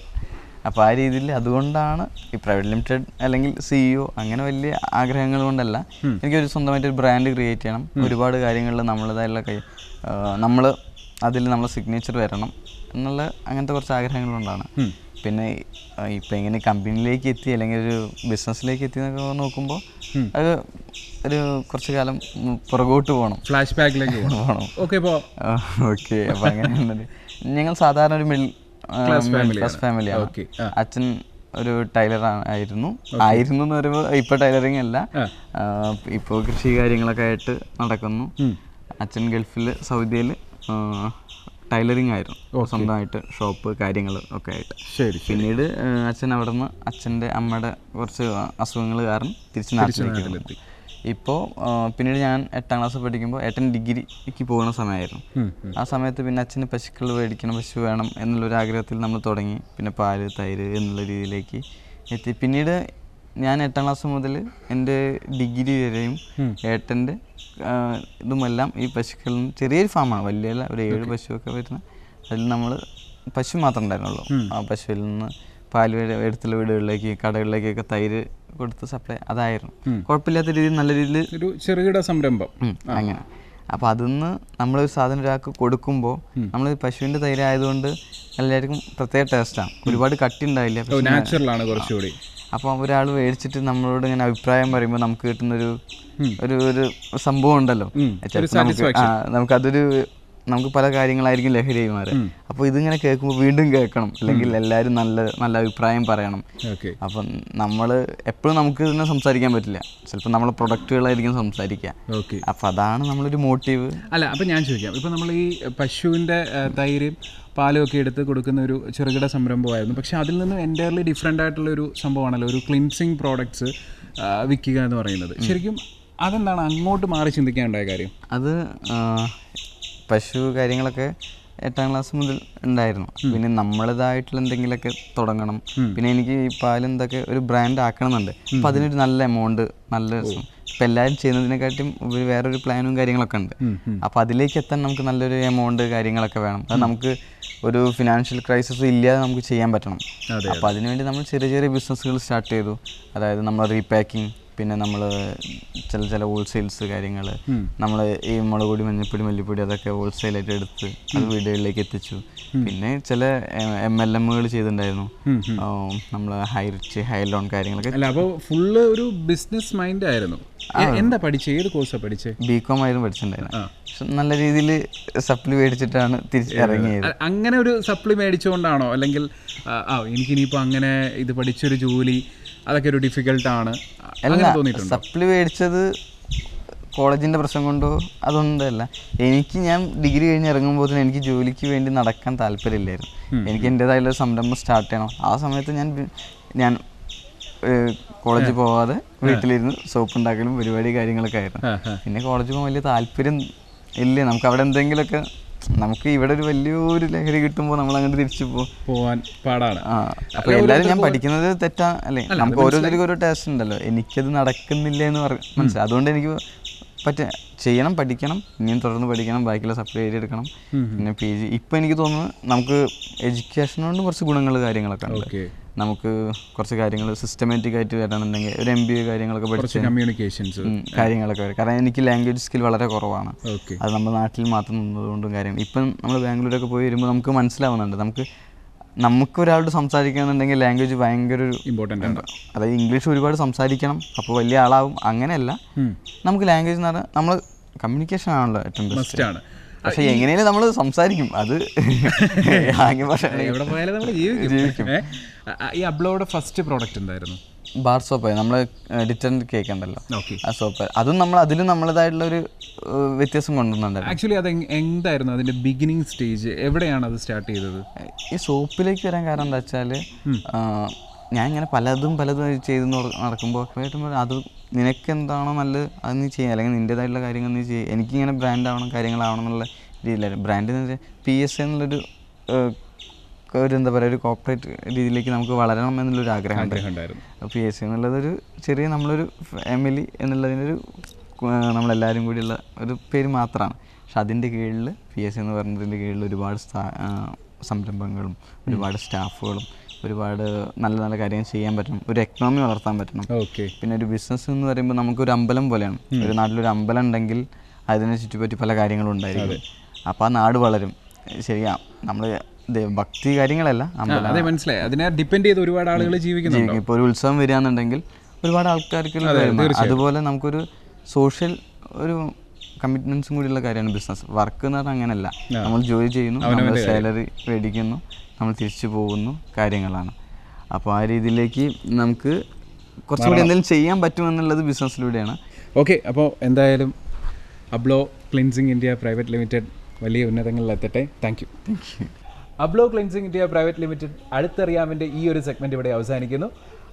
അപ്പോൾ ആ രീതിയിൽ അതുകൊണ്ടാണ് ഈ പ്രൈവറ്റ് ലിമിറ്റഡ് അല്ലെങ്കിൽ CEO അങ്ങനെ വലിയ ആഗ്രഹങ്ങൾ കൊണ്ടല്ല, എനിക്കൊരു സ്വന്തമായിട്ടൊരു ബ്രാൻഡ് ക്രിയേറ്റ് ചെയ്യണം, ഒരുപാട് കാര്യങ്ങളിൽ നമ്മളേതായുള്ള നമ്മൾ അതിൽ നമ്മളെ സിഗ്നേച്ചർ വരണം എന്നുള്ള അങ്ങനത്തെ കുറച്ച് ആഗ്രഹങ്ങളുകൊണ്ടാണ്. പിന്നെ ഇപ്പം എങ്ങനെ കമ്പനിയിലേക്ക് എത്തി അല്ലെങ്കിൽ ഒരു ബിസിനസ്സിലേക്ക് എത്തി എന്നൊക്കെ നോക്കുമ്പോൾ അത് ഒരു കുറച്ച് കാലം പുറകോട്ട് പോകണം, ഫ്ലാഷ് ബാക്കിലേക്ക് പോകണം. ഓക്കെ. അപ്പോൾ അങ്ങനെയുള്ളത്. ഞങ്ങൾ സാധാരണ ഒരു മിഡിൽ ക്ലാസ് ഫാമിലിയാണ്. അച്ഛൻ ഒരു ടൈലർ ആയിരുന്നു എന്ന് പറയുമ്പോൾ ഇപ്പോൾ ടൈലറിങ് അല്ല, ഇപ്പോൾ കൃഷി കാര്യങ്ങളൊക്കെ ആയിട്ട് നടക്കുന്നു. അച്ഛൻ ഗൾഫിൽ സൗദിയിൽ ടൈലറിങ് ആയിരുന്നു, സ്വന്തമായിട്ട് ഷോപ്പ് കാര്യങ്ങൾ ഒക്കെ ആയിട്ട്. പിന്നീട് അച്ഛൻ അവിടെ നിന്ന് അച്ഛൻ്റെ അമ്മയുടെ കുറച്ച് അസുഖങ്ങൾ കാരണം തിരിച്ച് നാട്ടിലേക്ക്. ഇപ്പോൾ പിന്നീട് ഞാൻ 8ാം ക്ലാസ് പഠിക്കുമ്പോൾ ഏട്ടൻ ഡിഗ്രിക്ക് പോകുന്ന സമയമായിരുന്നു. ആ സമയത്ത് പിന്നെ അച്ഛന് പശുക്കൾ മേടിക്കണം, പശു വേണം എന്നുള്ളൊരു ആഗ്രഹത്തിൽ നമ്മൾ തുടങ്ങി. പിന്നെ പാല്, തൈര് എന്നുള്ള രീതിയിലേക്ക് എത്തി. പിന്നീട് ഞാൻ 8ാം ക്ലാസ് മുതൽ എൻ്റെ ഡിഗ്രി വരെയും ഏട്ടൻ്റെ ഇതുമെല്ലാം ഈ പശുക്കളിൽ ചെറിയൊരു ഫാമാണ്, വലിയ ഒരു 7 പശുവൊക്കെ വരുന്ന. അതിൽ നമ്മൾ പശു മാത്രമേ ഉണ്ടായിരുന്നുള്ളൂ. ആ പശുവിൽ നിന്ന് പാല് എടുത്തുള്ള വീടുകളിലേക്ക് കടകളിലേക്കൊക്കെ തൈര് കൊടുത്ത് സപ്ലൈ, അതായിരുന്നു. കുഴപ്പമില്ലാത്ത രീതിയിൽ നല്ല രീതിയിൽ ഒരു ചെറുകിട സംരംഭം അങ്ങനെ. അപ്പോൾ അതിന്ന് നമ്മളൊരു സാധനം ഒരാൾക്ക് കൊടുക്കുമ്പോൾ നമ്മൾ പശുവിൻ്റെ തൈര് ആയതുകൊണ്ട് എല്ലാവർക്കും പ്രത്യേക ടേസ്റ്റാണ്, ഒരുപാട് കട്ടി ഉണ്ടാവില്ല, നാച്ചുറലാണ് കുറച്ചുകൂടി. അപ്പോൾ ഒരാൾ മേടിച്ചിട്ട് നമ്മളോട് ഇങ്ങനെ അഭിപ്രായം പറയുമ്പോൾ നമുക്ക് കിട്ടുന്നൊരു ഒരു സംഭവം ഉണ്ടല്ലോ, നമുക്കതൊരു നമുക്ക് പല കാര്യങ്ങളായിരിക്കും ലഹരിയായി മാറുക. അപ്പോൾ ഇതിങ്ങനെ കേൾക്കുമ്പോൾ വീണ്ടും കേൾക്കണം, അല്ലെങ്കിൽ എല്ലാവരും നല്ല അഭിപ്രായം പറയണം. അപ്പം നമ്മൾ എപ്പോഴും നമുക്ക് ഇതിനെ സംസാരിക്കാൻ പറ്റില്ല, ചിലപ്പോൾ നമ്മളെ പ്രൊഡക്റ്റുകളായിരിക്കും സംസാരിക്കുക. അപ്പം അതാണ് നമ്മളൊരു മോട്ടീവ്. അല്ല, അപ്പം ഞാൻ ചോദിക്കാം, ഇപ്പം നമ്മൾ ഈ പശുവിൻ്റെ തൈരും പാലും ഒക്കെ എടുത്ത് കൊടുക്കുന്ന ഒരു ചെറുകിട സംരംഭമായിരുന്നു. പക്ഷെ അതിൽ നിന്ന് എൻ്റയർലി ഡിഫറെൻ്റ് ആയിട്ടുള്ളൊരു സംഭവമാണല്ലോ ഒരു ക്ലിൻസിങ് പ്രോഡക്ട്സ് വിൽക്കുക എന്ന് പറയുന്നത്. ശരിക്കും അതെന്താണ് അങ്ങോട്ട് മാറി ചിന്തിക്കാനുണ്ടായ കാര്യം? അത് പശു കാര്യങ്ങളൊക്കെ 8ാം ക്ലാസ് മുതൽ ഉണ്ടായിരുന്നു. പിന്നെ നമ്മളേതായിട്ടുള്ള എന്തെങ്കിലുമൊക്കെ തുടങ്ങണം. പിന്നെ എനിക്ക് ഈ പാലെന്തൊക്കെ ഒരു ബ്രാൻഡ് ആക്കണമെന്നുണ്ട്. അപ്പം അതിനൊരു നല്ല എമൗണ്ട്, നല്ല ഇപ്പം എല്ലാവരും ചെയ്യുന്നതിനെക്കാട്ടും വേറൊരു പ്ലാനും കാര്യങ്ങളൊക്കെ ഉണ്ട്. അപ്പോൾ അതിലേക്ക് എത്താൻ നമുക്ക് നല്ലൊരു എമൗണ്ട് കാര്യങ്ങളൊക്കെ വേണം. അത് നമുക്ക് ഒരു ഫിനാൻഷ്യൽ ക്രൈസിസ് ഇല്ലാതെ നമുക്ക് ചെയ്യാൻ പറ്റണം. അപ്പോൾ അതിനുവേണ്ടി നമ്മൾ ചെറിയ ചെറിയ ബിസിനസ്സുകൾ സ്റ്റാർട്ട് ചെയ്തു. അതായത് നമ്മൾ റീപാക്കിംഗ്, പിന്നെ നമ്മൾ ചില ഹോൾസെയിൽസ് കാര്യങ്ങൾ, നമ്മൾ ഈ മുളക് പൊടി, മഞ്ഞൾപ്പൊടി, മല്ലിപ്പൊടി അതൊക്കെ ഹോൾസെയിലായിട്ട് എടുത്ത് അത് വീടുകളിലേക്ക് എത്തിച്ചു. പിന്നെ ചില MLMകൾ ചെയ്തിട്ടുണ്ടായിരുന്നു, നമ്മൾ ഹൈ ലോൺ കാര്യങ്ങളൊക്കെ. അല്ല, അപ്പോൾ ഫുള്ള് ഒരു ബിസിനസ് മൈൻഡ് ആയിരുന്നു. എന്താ പഠിച്ചത്? ഏത് കോഴ്സാണ് പഠിച്ചത്? BCom ആയിരുന്നു പഠിച്ചിട്ടുണ്ടായിരുന്നു. പക്ഷെ നല്ല രീതിയിൽ സപ്ലി മേടിച്ചിട്ടാണ് തിരിച്ചിറങ്ങിയത്. അങ്ങനെ ഒരു സപ്ലി മേടിച്ചുകൊണ്ടാണോ, അല്ലെങ്കിൽ എനിക്കിനിയിപ്പോൾ അങ്ങനെ ഇത് പഠിച്ചൊരു ജോലി അതൊക്കെ ഒരു ഡിഫിക്കൽട്ടാണ് തോന്നിയിട്ടുണ്ട്? സപ്ലി മേടിച്ചത് കോളേജിൻ്റെ പ്രശ്നം കൊണ്ടോ അതൊന്നുമല്ല. ഞാൻ ഡിഗ്രി കഴിഞ്ഞ് ഇറങ്ങുമ്പോൾ എനിക്ക് ജോലിക്ക് വേണ്ടി നടക്കാൻ താല്പര്യമില്ലായിരുന്നു. എനിക്ക് എൻ്റേതായുള്ള സംരംഭം സ്റ്റാർട്ട് ചെയ്യണം. ആ സമയത്ത് ഞാൻ കോളേജിൽ പോവാതെ വീട്ടിലിരുന്ന് സോപ്പ് ഉണ്ടാക്കലും പരിപാടി കാര്യങ്ങളൊക്കെ ആയിരുന്നു. പിന്നെ കോളേജിൽ പോകാൻ വലിയ താല്പര്യം ഇല്ല. നമുക്ക് അവിടെ എന്തെങ്കിലുമൊക്കെ, നമുക്ക് ഇവിടെ ഒരു വലിയൊരു ലഹരി കിട്ടുമ്പോൾ നമ്മൾ അങ്ങോട്ട് തിരിച്ചു പോവാൻ പാടാണ്. അപ്പോൾ എല്ലാവരും ഞാൻ പഠിക്കുന്നത് തെറ്റാ അല്ലേ, നമുക്ക് ഓരോരുത്തർക്കും ഓരോ ടേസ്റ്റ് ഉണ്ടല്ലോ. എനിക്കത് നടക്കുന്നില്ല എന്ന് മനസ്സിലായി. അതുകൊണ്ട് എനിക്ക് ചെയ്യണം, പഠിക്കണം, ഇനിയും തുടർന്ന് പഠിക്കണം, ബാക്കിയുള്ള സപ്ലൈ എടുക്കണം. പിന്നെ PG ഇപ്പം എനിക്ക് തോന്നുന്നു നമുക്ക് എഡ്യൂക്കേഷൻ കൊണ്ട് കുറച്ച് ഗുണങ്ങൾ കാര്യങ്ങളൊക്കെ ഉണ്ട്. നമുക്ക് കുറച്ച് കാര്യങ്ങൾ സിസ്റ്റമാറ്റിക് ആയിട്ട് വരണമെന്നുണ്ടെങ്കിൽ ഒരു MBA കാര്യങ്ങളൊക്കെ പഠിച്ച് കമ്മ്യൂണിക്കേഷൻസ് കാര്യങ്ങളൊക്കെ വരും. കാരണം എനിക്ക് ലാംഗ്വേജ് സ്കിൽ വളരെ കുറവാണ്. അത് നമ്മുടെ നാട്ടിൽ മാത്രം നിന്നതുകൊണ്ടും കാര്യങ്ങൾ. ഇപ്പം നമ്മൾ ബാംഗ്ലൂരൊക്കെ പോയി വരുമ്പോൾ നമുക്ക് മനസ്സിലാവുന്നുണ്ട്, നമുക്കൊരാളോട് സംസാരിക്കണമെന്നുണ്ടെങ്കിൽ ലാംഗ്വേജ് ഭയങ്കര ഒരു ഇമ്പോർട്ടൻ്റ് ആണ്. അതായത് ഇംഗ്ലീഷ് ഒരുപാട് സംസാരിക്കണം, അപ്പോൾ വലിയ ആളാവും. അങ്ങനെയല്ല, നമുക്ക് ലാംഗ്വേജ് എന്ന് പറഞ്ഞാൽ നമ്മൾ കമ്മ്യൂണിക്കേഷൻ ആണല്ലോ ഏറ്റവും ബെസ്റ്റ് ആണ്. പക്ഷെ എങ്ങനെയാണ് നമ്മൾ സംസാരിക്കും, അത് എവിടെ പോയാലും നമ്മൾ ജീവിക്കും. ഈ അബ്ലോയുടെ ഫസ്റ്റ് പ്രോഡക്റ്റ് എന്തായിരുന്നു? Bar soap. നമ്മൾ ഡിറ്റർജന്റ് കേക്ക് ഉണ്ടല്ലോ, ആ സോപ്പ്. അതും അതിലും നമ്മളതായിട്ടുള്ള ഒരു വ്യത്യാസം കൊണ്ടുവന്നുണ്ട്. ആക്ച്വലി അത് എന്തായിരുന്നു അതിന്റെ ബിഗിനിങ് സ്റ്റേജ്? എവിടെയാണ് അത് സ്റ്റാർട്ട് ചെയ്തത്? ഈ സോപ്പിലേക്ക് വരാൻ കാരണം എന്താ വെച്ചാൽ, ഞാൻ ഇങ്ങനെ പലതും ചെയ്ത് നടക്കുമ്പോൾ അത് നിനക്കെന്താണോ നല്ലത് അത് നീ ചെയ്യുക, അല്ലെങ്കിൽ നിൻ്റേതായിട്ടുള്ള കാര്യങ്ങൾ നീ ചെയ്യുക. എനിക്കിങ്ങനെ ബ്രാൻഡാവണം, കാര്യങ്ങളാവണം എന്നുള്ള രീതിയിലായിരുന്നു. ബ്രാൻഡ് എന്ന് വെച്ചാൽ PSA എന്നുള്ളൊരു എന്താ പറയുക, ഒരു കോർപ്പറേറ്റ് രീതിയിലേക്ക് നമുക്ക് വളരണം എന്നുള്ളൊരു ആഗ്രഹം ഉണ്ടായിരുന്നു. PSA എന്നുള്ളതൊരു ചെറിയ നമ്മളൊരു ഫാമിലി എന്നുള്ളതിനൊരു നമ്മളെല്ലാവരും കൂടിയുള്ള ഒരു പേര് മാത്രമാണ്. പക്ഷെ അതിൻ്റെ കീഴിൽ PSA എന്ന് പറയുന്നതിൻ്റെ കീഴിൽ ഒരുപാട് സംരംഭങ്ങളും ഒരുപാട് സ്റ്റാഫുകളും ഒരുപാട് നല്ല നല്ല കാര്യങ്ങൾ ചെയ്യാൻ പറ്റണം, ഒരു എക്കണോമി വളർത്താൻ പറ്റണം. പിന്നെ ഒരു ബിസിനസ് എന്ന് പറയുമ്പോൾ നമുക്കൊരു അമ്പലം പോലെയാണ്. ഒരു നാട്ടിലൊരു അമ്പലം ഉണ്ടെങ്കിൽ അതിനെ ചുറ്റിപ്പറ്റി പല കാര്യങ്ങളും ഉണ്ടായിരിക്കും. അപ്പോൾ ആ നാട് വളരും. ശരിയാ, നമ്മൾ ഭക്തി കാര്യങ്ങളല്ല, അതെ മനസ്സിലായി. അതിനെ ഡിപ്പെൻഡ് ചെയ്ത് ഒരുപാട് ആളുകൾ ജീവിക്കുന്നുണ്ട്. ഇപ്പോൾ ഒരു ഉത്സവം വരികയാണെന്നുണ്ടെങ്കിൽ ഒരുപാട് ആൾക്കാർക്ക്. അതുപോലെ നമുക്കൊരു സോഷ്യൽ ഒരു കമ്മിറ്റ്മെൻറ്റ്സും കൂടിയുള്ള കാര്യമാണ് ബിസിനസ്. വർക്ക് എന്ന് പറഞ്ഞാൽ അങ്ങനെയല്ല, നമ്മൾ ജോലി ചെയ്യുന്നു, നമ്മൾ സാലറി മേടിക്കുന്നു, നമ്മൾ തിരിച്ചു പോകുന്നു, കാര്യങ്ങളാണ്. അപ്പോൾ ആ രീതിയിലേക്ക് നമുക്ക് കുറച്ചുകൂടി എന്തെങ്കിലും ചെയ്യാൻ പറ്റുമെന്നുള്ളത് ബിസിനസ്സിലൂടെയാണ്. ഓക്കെ, അപ്പോൾ എന്തായാലും Ablo cleansing India private limited വലിയ ഉന്നതങ്ങളിലെത്തട്ടെ. Thank you. Ablo cleansing India private limited അടുത്തറിയാമിൻ്റെ ഈ ഒരു സെഗ്മെൻറ്റ് ഇവിടെ അവസാനിക്കുന്നു.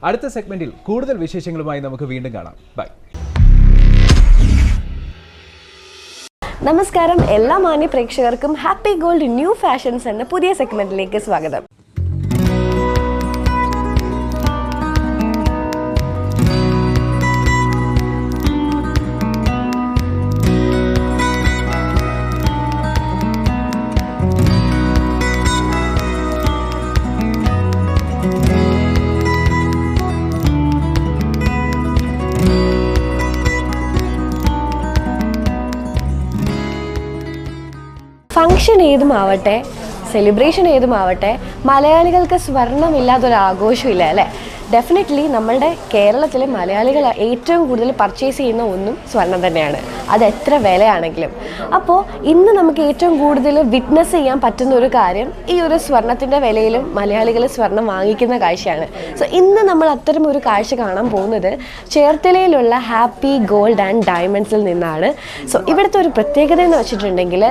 അടുത്ത സെഗ്മെൻറ്റിൽ കൂടുതൽ വിശേഷങ്ങളുമായി നമുക്ക് വീണ്ടും കാണാം. ബൈ. നമസ്കാരം, എല്ലാ മാന്യ പ്രേക്ഷകർക്കും ഹാപ്പി ഗോൾഡ് ന്യൂ ഫാഷൻസ് എന്ന പുതിയ സെഗ്മെന്റിലേക്ക് സ്വാഗതം. ഫംഗ്ഷൻ ഏതുമാവട്ടെ, സെലിബ്രേഷൻ ഏതുമാവട്ടെ, മലയാളികൾക്ക് സ്വർണ്ണമില്ലാത്തൊരു ആഘോഷമില്ല അല്ലേ? ഡെഫിനറ്റ്ലി നമ്മളുടെ കേരളത്തിലെ മലയാളികൾ ഏറ്റവും കൂടുതൽ പർച്ചേസ് ചെയ്യുന്ന ഒന്നും സ്വർണം തന്നെയാണ്, അത് എത്ര വിലയാണെങ്കിലും. അപ്പോൾ ഇന്ന് നമുക്ക് ഏറ്റവും കൂടുതൽ വിറ്റ്നസ് ചെയ്യാൻ പറ്റുന്ന ഒരു കാര്യം ഈ ഒരു സ്വർണത്തിൻ്റെ വിലയിലും മലയാളികൾ സ്വർണം വാങ്ങിക്കുന്ന കാഴ്ചയാണ്. സോ ഇന്ന് നമ്മൾ അത്തരം ഒരു കാഴ്ച കാണാൻ പോകുന്നത് ചേർത്തലയിലുള്ള ഹാപ്പി ഗോൾഡ് ആൻഡ് ഡയമണ്ട്സിൽ നിന്നാണ്. സോ ഇവിടുത്തെ ഒരു പ്രത്യേകത എന്ന് വെച്ചിട്ടുണ്ടെങ്കിൽ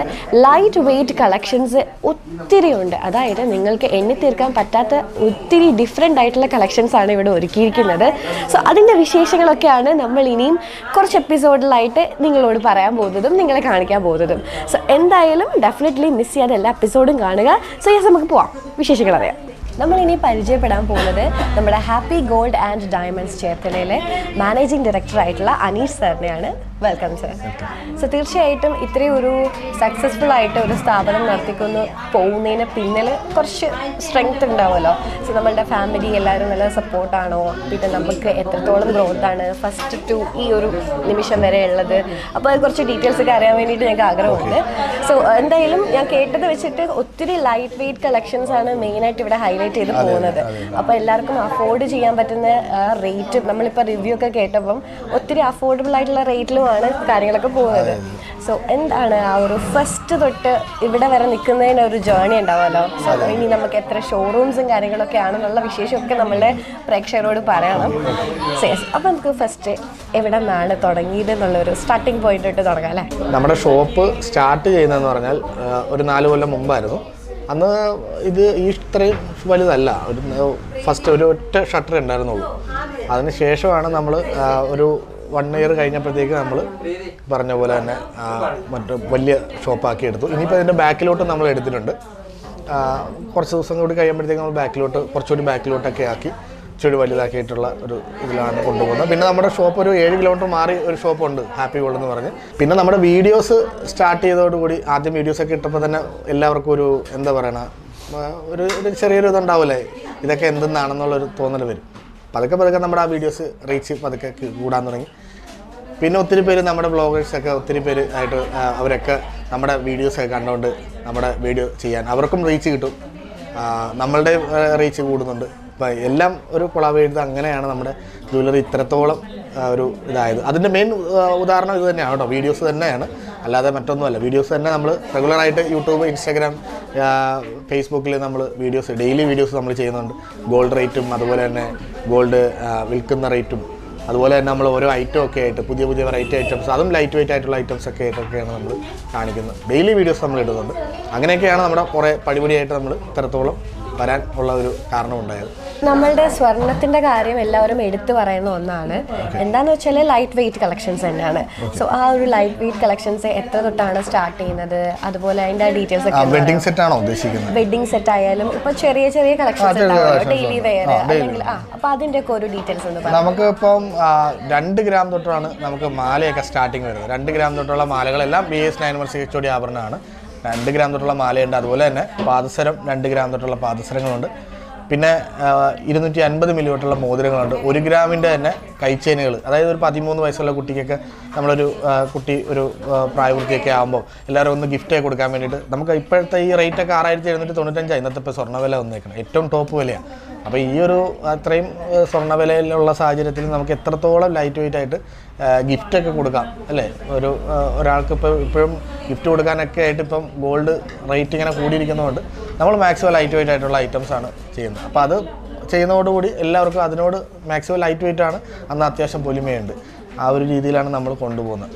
ലൈറ്റ് വെയ്റ്റ് കളക്ഷൻസ് ഒത്തിരി ഉണ്ട്. അതായത് നിങ്ങൾക്ക് എണ്ണി തീർക്കാൻ പറ്റാത്ത ഒത്തിരി ഡിഫറെൻ്റ് ആയിട്ടുള്ള കളക്ഷൻസ് ആണ് ഇവിടെ ഒരുക്കിയിരിക്കുന്നത്. സോ അതിൻ്റെ വിശേഷങ്ങളൊക്കെയാണ് നമ്മൾ ഇനിയും കുറച്ച് എപ്പിസോഡിലായിട്ട് നിങ്ങളോട് പറയാൻ പോകുന്നതും നിങ്ങളെ കാണിക്കാൻ പോകുന്നതും. സോ എന്തായാലും ഡെഫിനറ്റ്ലി മിസ് ചെയ്യാതെ എല്ലാ എപ്പിസോഡും കാണുക. സോ യെസ്, നമുക്ക് പോവാം, വിശേഷങ്ങൾ അറിയാം. നമ്മളിനി പരിചയപ്പെടാൻ പോകുന്നത് നമ്മുടെ ഹാപ്പി ഗോൾഡ് ആൻഡ് ഡയമണ്ട്സ് ചേർത്തലയിലെ മാനേജിംഗ് ഡയറക്ടറായിട്ടുള്ള അനീഷ് സാറിനെയാണ്. Welcome sir. സോ തീർച്ചയായിട്ടും ഇത്രയും ഒരു സക്സസ്ഫുൾ ആയിട്ട് ഒരു സ്ഥാപനം നടത്തിക്കൊണ്ട് പോകുന്നതിന് പിന്നിൽ കുറച്ച് സ്ട്രെങ്ത് ഉണ്ടാവുമല്ലോ. സോ നമ്മളുടെ ഫാമിലി എല്ലാവരും നല്ല സപ്പോർട്ടാണോ, പിന്നെ നമുക്ക് എത്രത്തോളം ഗ്രോത്താണ് ഫസ്റ്റ് ടു ഈ ഒരു നിമിഷം വരെ ഉള്ളത്, അപ്പോൾ അത് കുറച്ച് ഡീറ്റെയിൽസ് ഒക്കെ അറിയാൻ വേണ്ടിയിട്ട് ഞങ്ങൾക്ക് ആഗ്രഹമുണ്ട്. സോ എന്തായാലും ഞാൻ കേട്ടത് വെച്ചിട്ട് ഒത്തിരി ലൈറ്റ് വെയ്റ്റ് കളക്ഷൻസ് ആണ് മെയിനായിട്ട് ഇവിടെ ഹൈലൈറ്റ് ചെയ്ത് പോകുന്നത്. അപ്പോൾ എല്ലാവർക്കും അഫോർഡ് ചെയ്യാൻ പറ്റുന്ന റേറ്റ്, നമ്മളിപ്പോൾ റിവ്യൂ ഒക്കെ കേട്ടപ്പം ഒത്തിരി അഫോർഡബിൾ ആയിട്ടുള്ള റേറ്റിലുമാണ് കാര്യങ്ങളൊക്കെ പോകുന്നത്. സോ എന്താണ് ആ ഒരു ഫസ്റ്റ് തൊട്ട് ഇവിടെ വരെ നിൽക്കുന്നതിന് ഒരു ജേർണി ഉണ്ടാവുമല്ലോ. സോ ഇനി നമുക്ക് എത്ര ഷോറൂംസും കാര്യങ്ങളൊക്കെ ആണെന്നുള്ള വിശേഷമൊക്കെ നമ്മളുടെ പ്രേക്ഷകരോട് പറയണം. സോ യെസ്, അപ്പോൾ നമുക്ക് ഫസ്റ്റ് എവിടെ നിന്നാണ് തുടങ്ങിയത് എന്നുള്ളൊരു സ്റ്റാർട്ടിങ് പോയിന്റ് തൊട്ട് തുടങ്ങാം അല്ലേ? നമ്മുടെ ഷോപ്പ് സ്റ്റാർട്ട് ചെയ്യുന്നതെന്ന് പറഞ്ഞാൽ ഒരു 4 കൊല്ലം മുമ്പായിരുന്നു. അന്ന് ഇത് ഈ ഇത്രയും വലുതല്ല, ഫസ്റ്റ് ഒരു ഒറ്റ ഷട്ടർ ഉണ്ടായിരുന്നുള്ളൂ. അതിന് ശേഷമാണ് നമ്മൾ ഒരു 1 ഇയർ കഴിഞ്ഞപ്പോഴത്തേക്ക് നമ്മൾ പറഞ്ഞ പോലെ തന്നെ മറ്റു വലിയ ഷോപ്പാക്കി എടുത്തു. ഇനിയിപ്പോൾ ഇതിൻ്റെ ബാക്കിലോട്ട് നമ്മൾ എടുത്തിട്ടുണ്ട്. കുറച്ച് ദിവസം കൂടി കഴിയുമ്പോഴത്തേക്ക് നമ്മൾ കുറച്ചുകൂടി ബാക്കിലോട്ടൊക്കെ ആക്കി ഇച്ചിരി വലുതാക്കിയിട്ടുള്ള ഒരു ഇതിലാണ് കൊണ്ടുപോകുന്നത്. പിന്നെ നമ്മുടെ ഷോപ്പ് ഒരു 7 കിലോമീറ്റർ മാറി ഒരു ഷോപ്പുണ്ട്, ഹാപ്പി ഗോൾഡ് എന്ന് പറഞ്ഞ്. പിന്നെ നമ്മുടെ വീഡിയോസ് സ്റ്റാർട്ട് ചെയ്തതോടുകൂടി ആദ്യം വീഡിയോസൊക്കെ ഇട്ടപ്പോൾ തന്നെ എല്ലാവർക്കും ഒരു എന്താ പറയണ ഒരു ചെറിയൊരു ഇതുണ്ടാവില്ലേ, ഇതൊക്കെ എന്തെന്നാണെന്നുള്ളൊരു തോന്നൽ വരും. പതുക്കെ നമ്മുടെ ആ വീഡിയോസ് റീച്ച് പതുക്കെ കൂടാൻ തുടങ്ങി. പിന്നെ ഒത്തിരി പേര് നമ്മുടെ ബ്ലോഗേഴ്സൊക്കെ ഒത്തിരി പേര് ആയിട്ട് അവരൊക്കെ നമ്മുടെ വീഡിയോസൊക്കെ കണ്ടുകൊണ്ട് നമ്മുടെ വീഡിയോ ചെയ്യാൻ അവർക്കും റീച്ച് കിട്ടും, നമ്മളുടെ റീച്ച് കൂടുന്നുണ്ട്. അപ്പം എല്ലാം ഒരു കൊളാബ് ചെയ്ത് അങ്ങനെയാണ് നമ്മുടെ ജ്വല്ലറി ഇത്രത്തോളം ഒരു ഇതായത്. അതിൻ്റെ മെയിൻ ഉദാഹരണം ഇത് തന്നെയാണ് കേട്ടോ, വീഡിയോസ് തന്നെയാണ്, അല്ലാതെ മറ്റൊന്നുമല്ല. വീഡിയോസ് തന്നെ നമ്മൾ റെഗുലറായിട്ട് യൂട്യൂബ്, ഇൻസ്റ്റാഗ്രാം, ഫേസ്ബുക്കിൽ നമ്മൾ ഡെയിലി വീഡിയോസ് നമ്മൾ ചെയ്യുന്നുണ്ട്. ഗോൾഡ് റേറ്റും അതുപോലെ തന്നെ ഗോൾഡ് വിൽക്കുന്ന റേറ്റും അതുപോലെ തന്നെ നമ്മൾ ഓരോ ഐറ്റം ഒക്കെ ആയിട്ട് പുതിയ വെറൈറ്റി ഐറ്റംസ്, അതും ലൈറ്റ് വെയിറ്റ് ആയിട്ടുള്ള ഐറ്റംസ് ഒക്കെ ആയിട്ടൊക്കെയാണ് നമ്മൾ കാണിക്കുന്നത്. ഡെയിലി വീഡിയോസ് നമ്മൾ ഇടുന്നുണ്ട്. അങ്ങനെയൊക്കെയാണ് നമ്മുടെ കുറേ പടിപടിയായിട്ട് നമ്മൾ ഇത്രത്തോളം വരാൻ ഉള്ള ഒരു കാരണം ഉണ്ടായത്. നമ്മളുടെ സ്വർണത്തിൻ്റെ കാര്യം എല്ലാവരും എടുത്തു പറയുന്ന ഒന്നാണ്. എന്താണെന്ന് വെച്ചാൽ ലൈറ്റ് വെയ്റ്റ് കളക്ഷൻസ് തന്നെയാണ്. സോ ആ ഒരു ലൈറ്റ് വെയ്റ്റ് കളക്ഷൻസ് എത്ര തൊട്ടാണ് സ്റ്റാർട്ട് ചെയ്യുന്നത്, അതുപോലെ അതിൻ്റെ ഡീറ്റെയിൽസ് ഒക്കെ. വെഡിങ് സെറ്റ് ആണോ ഉദ്ദേശിക്കുന്നത്? വെഡിങ് സെറ്റ് ആയാലും ഇപ്പൊ ചെറിയ കളക്ഷൻസ് ഉണ്ടാവുമല്ലോ, ഡെയിലി വെയർ, അല്ലെങ്കിൽ അപ്പൊ അതിന്റെ ഒക്കെ ഒരു ഡീറ്റെയിൽസ് ഒന്ന് പറയാം. നമുക്ക് ഇപ്പം 2 ഗ്രാം തൊട്ടാണ് നമുക്ക് മാലയൊക്കെ സ്റ്റാർട്ടിങ് വരുന്നത്. 2 ഗ്രാം തൊട്ടുള്ള മാലകളെല്ലാം BS 916 HOD ആഭരണമാണ്. 2 ഗ്രാം തൊട്ടുള്ള മാലയുണ്ട്. അതുപോലെ തന്നെ പാദസരം 2 ഗ്രാം തൊട്ടുള്ള പാദസരങ്ങളുണ്ട്. പിന്നെ 250 മില്ലി തൊട്ടുള്ള മോതിരങ്ങളുണ്ട്. 1 ഗ്രാമിൻ്റെ തന്നെ കൈച്ചേനുകൾ, അതായത് ഒരു 13 വയസ്സുള്ള കുട്ടിക്കൊക്കെ നമ്മളൊരു കുട്ടി ഒരു പ്രായപൂർത്തിയൊക്കെ ആകുമ്പോൾ എല്ലാവരും ഒന്ന് ഗിഫ്റ്റ് കൊടുക്കാൻ വേണ്ടിയിട്ട് നമുക്ക് ഇപ്പോഴത്തെ ഈ റേറ്റൊക്കെ 6795 ഇന്നത്തെ ഇപ്പോൾ സ്വർണ്ണവില വന്നേക്കണം, ഏറ്റവും ടോപ്പ് വിലയാണ്. അപ്പോൾ ഈ ഒരു അത്രയും സ്വർണ്ണവിലയിലുള്ള സാഹചര്യത്തിൽ നമുക്ക് എത്രത്തോളം ലൈറ്റ് വെയിറ്റ് ആയിട്ട് ഗിഫ്റ്റൊക്കെ കൊടുക്കാം അല്ലേ? ഒരാൾക്ക് ഇപ്പോഴും ഗിഫ്റ്റ് കൊടുക്കാനൊക്കെ ആയിട്ട് ഇപ്പം ഗോൾഡ് റേറ്റ് ഇങ്ങനെ കൂടിയിരിക്കുന്നതുകൊണ്ട് നമ്മൾ മാക്സിമം ലൈറ്റ് വെയിറ്റ് ആയിട്ടുള്ള ഐറ്റംസാണ് ചെയ്യുന്നത്. അപ്പോൾ അത് ചെയ്യുന്നതോടുകൂടി എല്ലാവർക്കും അതിനോട് മാക്സിമം ലൈറ്റ് വെയിറ്റ് ആണ്, അന്ന് അത്യാവശ്യം പൊലിമയുണ്ട്. ആ ഒരു രീതിയിലാണ് നമ്മൾ കൊണ്ടുപോകുന്നത്.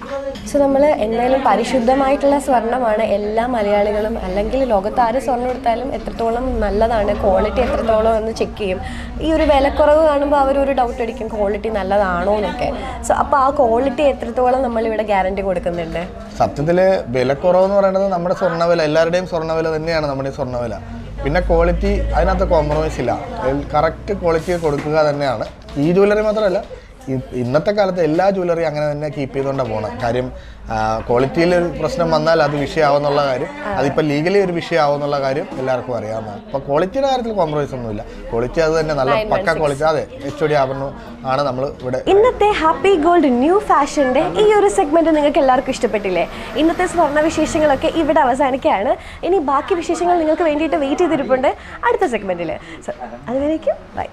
സോ നമ്മൾ എന്തായാലും പരിശുദ്ധമായിട്ടുള്ള സ്വർണ്ണമാണ് എല്ലാ മലയാളികളും, അല്ലെങ്കിൽ ലോകത്ത് ആര് സ്വർണ്ണം എടുത്താലും എത്രത്തോളം നല്ലതാണ്, ക്വാളിറ്റി എത്രത്തോളം എന്ന് ചെക്ക് ചെയ്യും. ഈ ഒരു വിലക്കുറവ് കാണുമ്പോൾ അവരൊരു ഡൗട്ട് അടിക്കും, ക്വാളിറ്റി നല്ലതാണോ എന്നൊക്കെ. സോ അപ്പോൾ ആ ക്വാളിറ്റി എത്രത്തോളം നമ്മളിവിടെ ഗ്യാരണ്ടി കൊടുക്കുന്നുണ്ട്? സത്യത്തിൽ വിലക്കുറവെന്ന് പറയുന്നത് നമ്മുടെ സ്വർണ്ണവില, എല്ലാവരുടെയും സ്വർണ്ണവില തന്നെയാണ് നമ്മുടെ സ്വർണ്ണവില. പിന്നെ ക്വാളിറ്റി അതിനകത്ത് കോംപ്രമൈസ് ഇല്ല, കറക്റ്റ് ക്വാളിറ്റി കൊടുക്കുക തന്നെയാണ്. ഈ ജ്വല്ലറി മാത്രമല്ല, ഇന്നത്തെ കാലത്ത് എല്ലാ ജ്വല്ലറി അങ്ങനെ തന്നെ കീപ്പ് ചെയ്തുകൊണ്ടാണ് പോകണം. കാര്യം ക്വാളിറ്റിയിൽ ഒരു പ്രശ്നം വന്നാൽ അത് വിഷയമാവുന്നുള്ള കാര്യം, അതിപ്പോൾ ലീഗലി ഒരു വിഷയമാവുന്നുള്ള കാര്യം എല്ലാവർക്കും അറിയാവുന്നതാണ്. അപ്പോൾ ക്വാളിറ്റിയുടെ കാര്യത്തിൽ കോംപ്രമൈസ് ഒന്നുമില്ല, ക്വാളിറ്റി അത് തന്നെ നല്ല പക്ക ക്വാളിറ്റി. അതെ, HOD ആഭരണം ആണ് നമ്മൾ ഇവിടെ. ഇന്നത്തെ ഹാപ്പി ഗോൾഡ് ന്യൂ ഫാഷൻ്റെ ഈ ഒരു സെഗ്മെന്റ് നിങ്ങൾക്ക് എല്ലാവർക്കും ഇഷ്ടപ്പെട്ടില്ലേ? ഇന്നത്തെ സ്വർണ്ണ വിശേഷങ്ങളൊക്കെ ഇവിടെ അവസാനിക്കുകയാണ്. ഇനി ബാക്കി വിശേഷങ്ങൾ നിങ്ങൾക്ക് വേണ്ടിയിട്ട് വെയിറ്റ് ചെയ്തിരിപ്പുണ്ട് അടുത്ത സെഗ്മെന്റിൽ. സോ അതുവരേക്കും ബൈ.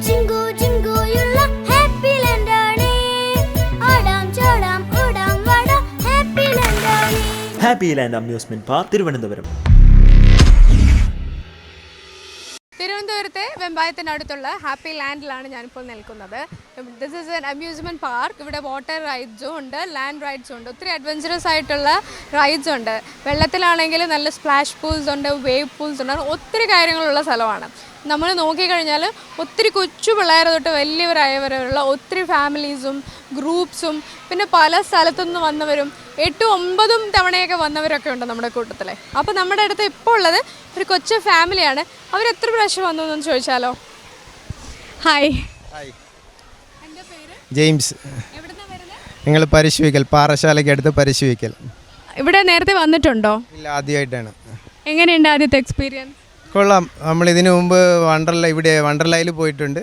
ചിങ്കു ചിങ്കുയുള്ള ഹാപ്പി ലാൻഡാണ്. ഓടാം ചോടാം ഓടാം വാടാം ഹാപ്പി ലാൻഡാണ്. Happy land amusement park Thiruvananthapuram. തിരുവനന്തപുരത്തെ വെമ്പായത്തിനടുത്തുള്ള ഹാപ്പി ലാൻഡിലാണ് ഞാനിപ്പോൾ നിൽക്കുന്നത്. This is an amusement park. ഇവിടെ വാട്ടർ റൈഡ്സും ഉണ്ട്, ലാൻഡ് റൈഡ്സും ഉണ്ട്, ഒത്തിരി അഡ്വഞ്ചറസ് ആയിട്ടുള്ള റൈഡ്സ് ഉണ്ട്. വെള്ളത്തിലാണെങ്കിൽ നല്ല സ്പ്ലാഷ് പൂൾസ് ഉണ്ട്, വേവ് പൂൾസ് ഉണ്ട്, ഒത്തിരി കാര്യങ്ങളുള്ള സ്ഥലമാണ്. നമ്മൾ നോക്കിക്കഴിഞ്ഞാൽ ഒത്തിരി കൊച്ചു പിള്ളേർ തൊട്ട് വലിയവരായവരുള്ള ഒത്തിരി ഫാമിലീസും ഗ്രൂപ്പ്സും പിന്നെ പല സ്ഥലത്തുനിന്ന് വന്നവരും 8-9 തവണയൊക്കെ വന്നവരൊക്കെ ഉണ്ട് നമ്മുടെ കൂട്ടത്തിൽ. അപ്പോൾ നമ്മുടെ അടുത്ത് ഇപ്പോൾ ഉള്ളത് ഒരു കൊച്ചു ഫാമിലിയാണ്. അവരെത്ര പ്രാവശ്യം വന്നു എന്ന് ചോദിച്ചാലോ? ഹായ്. ജെയിംസ്. നിങ്ങൾ പരിശുവിക്കൽ, പാറശാലയ്ക്ക് അടുത്ത് പരിശുവിക്കൽ. ഇവിടെ നേരത്തെ വന്നിട്ടുണ്ടോ? ഇല്ല, ആദ്യമായിട്ടാണ്. എങ്ങനെയുണ്ട് ആദ്യത്തെ എക്സ്പീരിയൻസ്? കൊള്ളാം. നമ്മൾ ഇതിനു മുമ്പ് വണ്ടർലയിൽ പോയിട്ടുണ്ട്.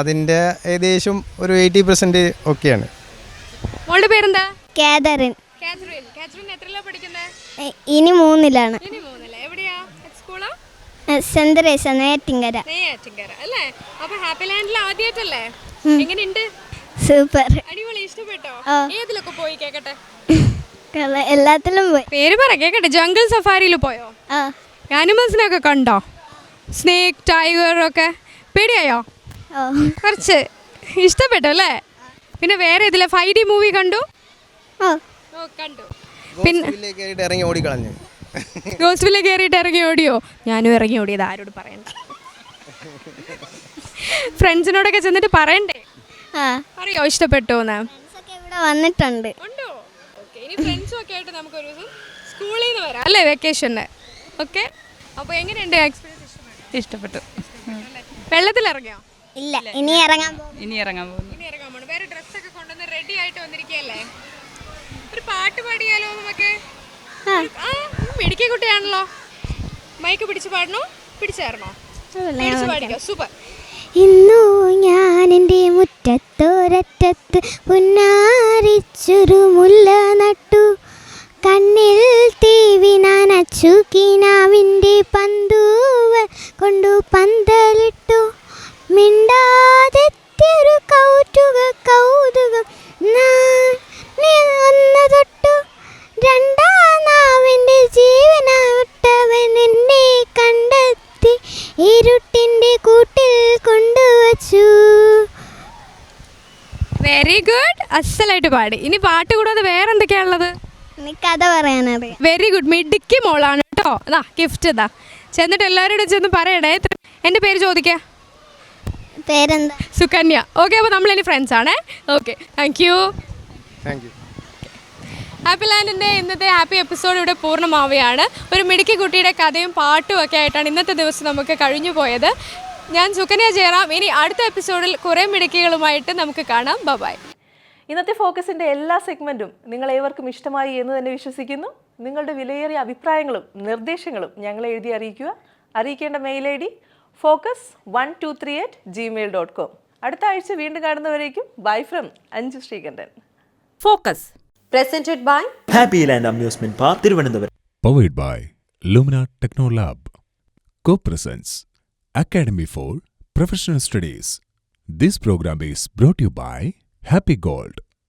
അതിൻ്റെ ഏകദേശം ഒരു 80% ഒക്കെയാണ്. മോളുടെ പേരെന്താ? കാതറിൻ. കാതറിൻ എത്രയിലാണ് പഠിക്കുന്നത്? ഇനി 3ലാണ്. എവിടെയാ സ്കൂളാ? Saint Teresa Neyyattinkara. അല്ലേ? അപ്പോൾ ഹാപ്പി ലാൻഡിൽ ആദ്യമായിട്ടല്ലേ? എങ്ങനെയുണ്ട്? സൂപ്പർ. അടിപൊളി. ഇഷ്ടപ്പെട്ടോ? ഏതിലൊക്കെ പോയി കേക്കട്ടെ? എല്ലാത്തിലും പോയി. പേര് പറ കേക്കട്ടെ. ജംഗിൾ സഫാരിയിൽ പോയോ? ആനിമൽസിനൊക്കെ കണ്ടോ? സ്നേക്ക്, ടൈഗർ ഒക്കെ പേടിയായോ? കുറച്ച്. ഇഷ്ടപ്പെട്ടു അല്ലേ? പിന്നെ വേറെ ഇതിലെ 5D മൂവി കണ്ടു? കണ്ടു. പിന്നെ ഇറങ്ങി ഓടിക്കളഞ്ഞു. ഗോസ്റ്റിലെ കയറിയിട്ട് ഇറങ്ങി ഓടിയോ? ഞാനും ഇറങ്ങി ഓടിയത്. ആരോട് പറയണ്ട. ഫ്രണ്ട്സിനോടൊക്കെ ചെന്നിട്ട് പറയണ്ടേ? അറിയോ ഇഷ്ടപ്പെട്ടോ എന്ന്? ഇവിടെ വന്നിട്ടുണ്ട്. ഇനി ഫ്രണ്ട്സും ഒക്കെ ആയിട്ട് നമുക്കൊരു ദിവസം സ്കൂളിൽ നിന്ന് വരാം അല്ലേ, വെക്കേഷന്? ഓക്കെ. അപ്പോൾ എങ്ങനെയുണ്ട് എക്സ്പീരിയൻസ്? ഇഷ്ടപ്പെട്ടു. വെള്ളത്തിലിറങ്ങിയോ? ഇല്ല, ഇനി ഇറങ്ങാൻ പോകുന്നു. വേറെ ഡ്രസ്സൊക്കെ കൊണ്ടുവന്ന് റെഡി ആയിട്ട് വന്നിരിക്കുകയല്ലേ? ഒരു പാട്ട് പാടിയാലോ നമുക്ക്? മിടുക്കി കുട്ടിയാണല്ലോ. മൈക്ക് പിടിച്ച് പാടണോ? പിടിച്ചേരണോ? പാടിക്കോ. സൂപ്പർ. ഇന്നു ഞാൻ എൻ്റെ മുറ്റത്തോരറ്റത്ത് പുന്നാരിച്ചൊരു മുല്ല നട്ടു. കണ്ണിൽ തീവിനാൻ അച്ചുകിനാവിൻ്റെ പന്തൂവൽ കൊണ്ടു പന്തലിട്ടു. മിണ്ടാതെത്തിയൊരു കൗതുകം ഒന്ന് തൊട്ടു. രണ്ടാം നാവിൻ്റെ ജീവനാവിട്ടവൻ എന്നെ കണ്ടെത്തി ഇരുട്ടിൻ്റെ കൂട്ടിൽ കൊണ്ടുവച്ചു. Very good. അസലായിട്ട് പാടി. ഇനി പാട്ട് കൂടാതെ വേറെ എന്തൊക്കെയാണുള്ളത്? കഥ പറയാനറിയാം. Very good. മിടുക്കി മോളാണ് കേട്ടോ. അതാ ഗിഫ്റ്റ് ഇതാ. ചെന്നിട്ട് എല്ലാവരോടും ചെന്ന് പറയണേ. എൻ്റെ പേര് ചോദിക്കുക. പേരെന്താ? സുകന്യ. ഓക്കെ. അപ്പോൾ നമ്മളിനി ഫ്രണ്ട്സ് ആണേ. ഓക്കെ. Thank you. ഹാപ്പി ലാൻഡിൻ്റെ ഇന്നത്തെ ഹാപ്പി എപ്പിസോഡ് ഇവിടെ പൂർണ്ണമാവുകയാണ്. ഒരു മിടുക്കി കുട്ടിയുടെ കഥയും പാട്ടും ഒക്കെ ആയിട്ടാണ് ഇന്നത്തെ ദിവസം നമുക്ക് കഴിഞ്ഞു പോയത്. ഞാൻ സുകന്യ ജയറാം. ഇനി അടുത്ത എപ്പിസോഡിൽ കുറേ മിടുക്കികളുമായിട്ട് നമുക്ക് കാണാം. ബൈ. ഇന്നത്തെ ഫോക്കസിൻ്റെ എല്ലാ സെഗ്മെൻറ്റും നിങ്ങളേവർക്കും ഇഷ്ടമായി എന്ന് തന്നെ വിശ്വസിക്കുന്നു. നിങ്ങളുടെ വിലയേറിയ അഭിപ്രായങ്ങളും നിർദ്ദേശങ്ങളും ഞങ്ങളെ എഴുതി അറിയിക്കുക. അറിയിക്കേണ്ട മെയിൽ ID focus123@gmail.com. അടുത്ത ആഴ്ച വീണ്ടും കാണുന്നവരേക്കും bye from Anju Sreekantan. Focus presented by happy land amusement park Thiruvananthapuram. Powered by Lumina Technolab. Co-presents Academy for Professional Studies. This program is brought to you by Happy Gold.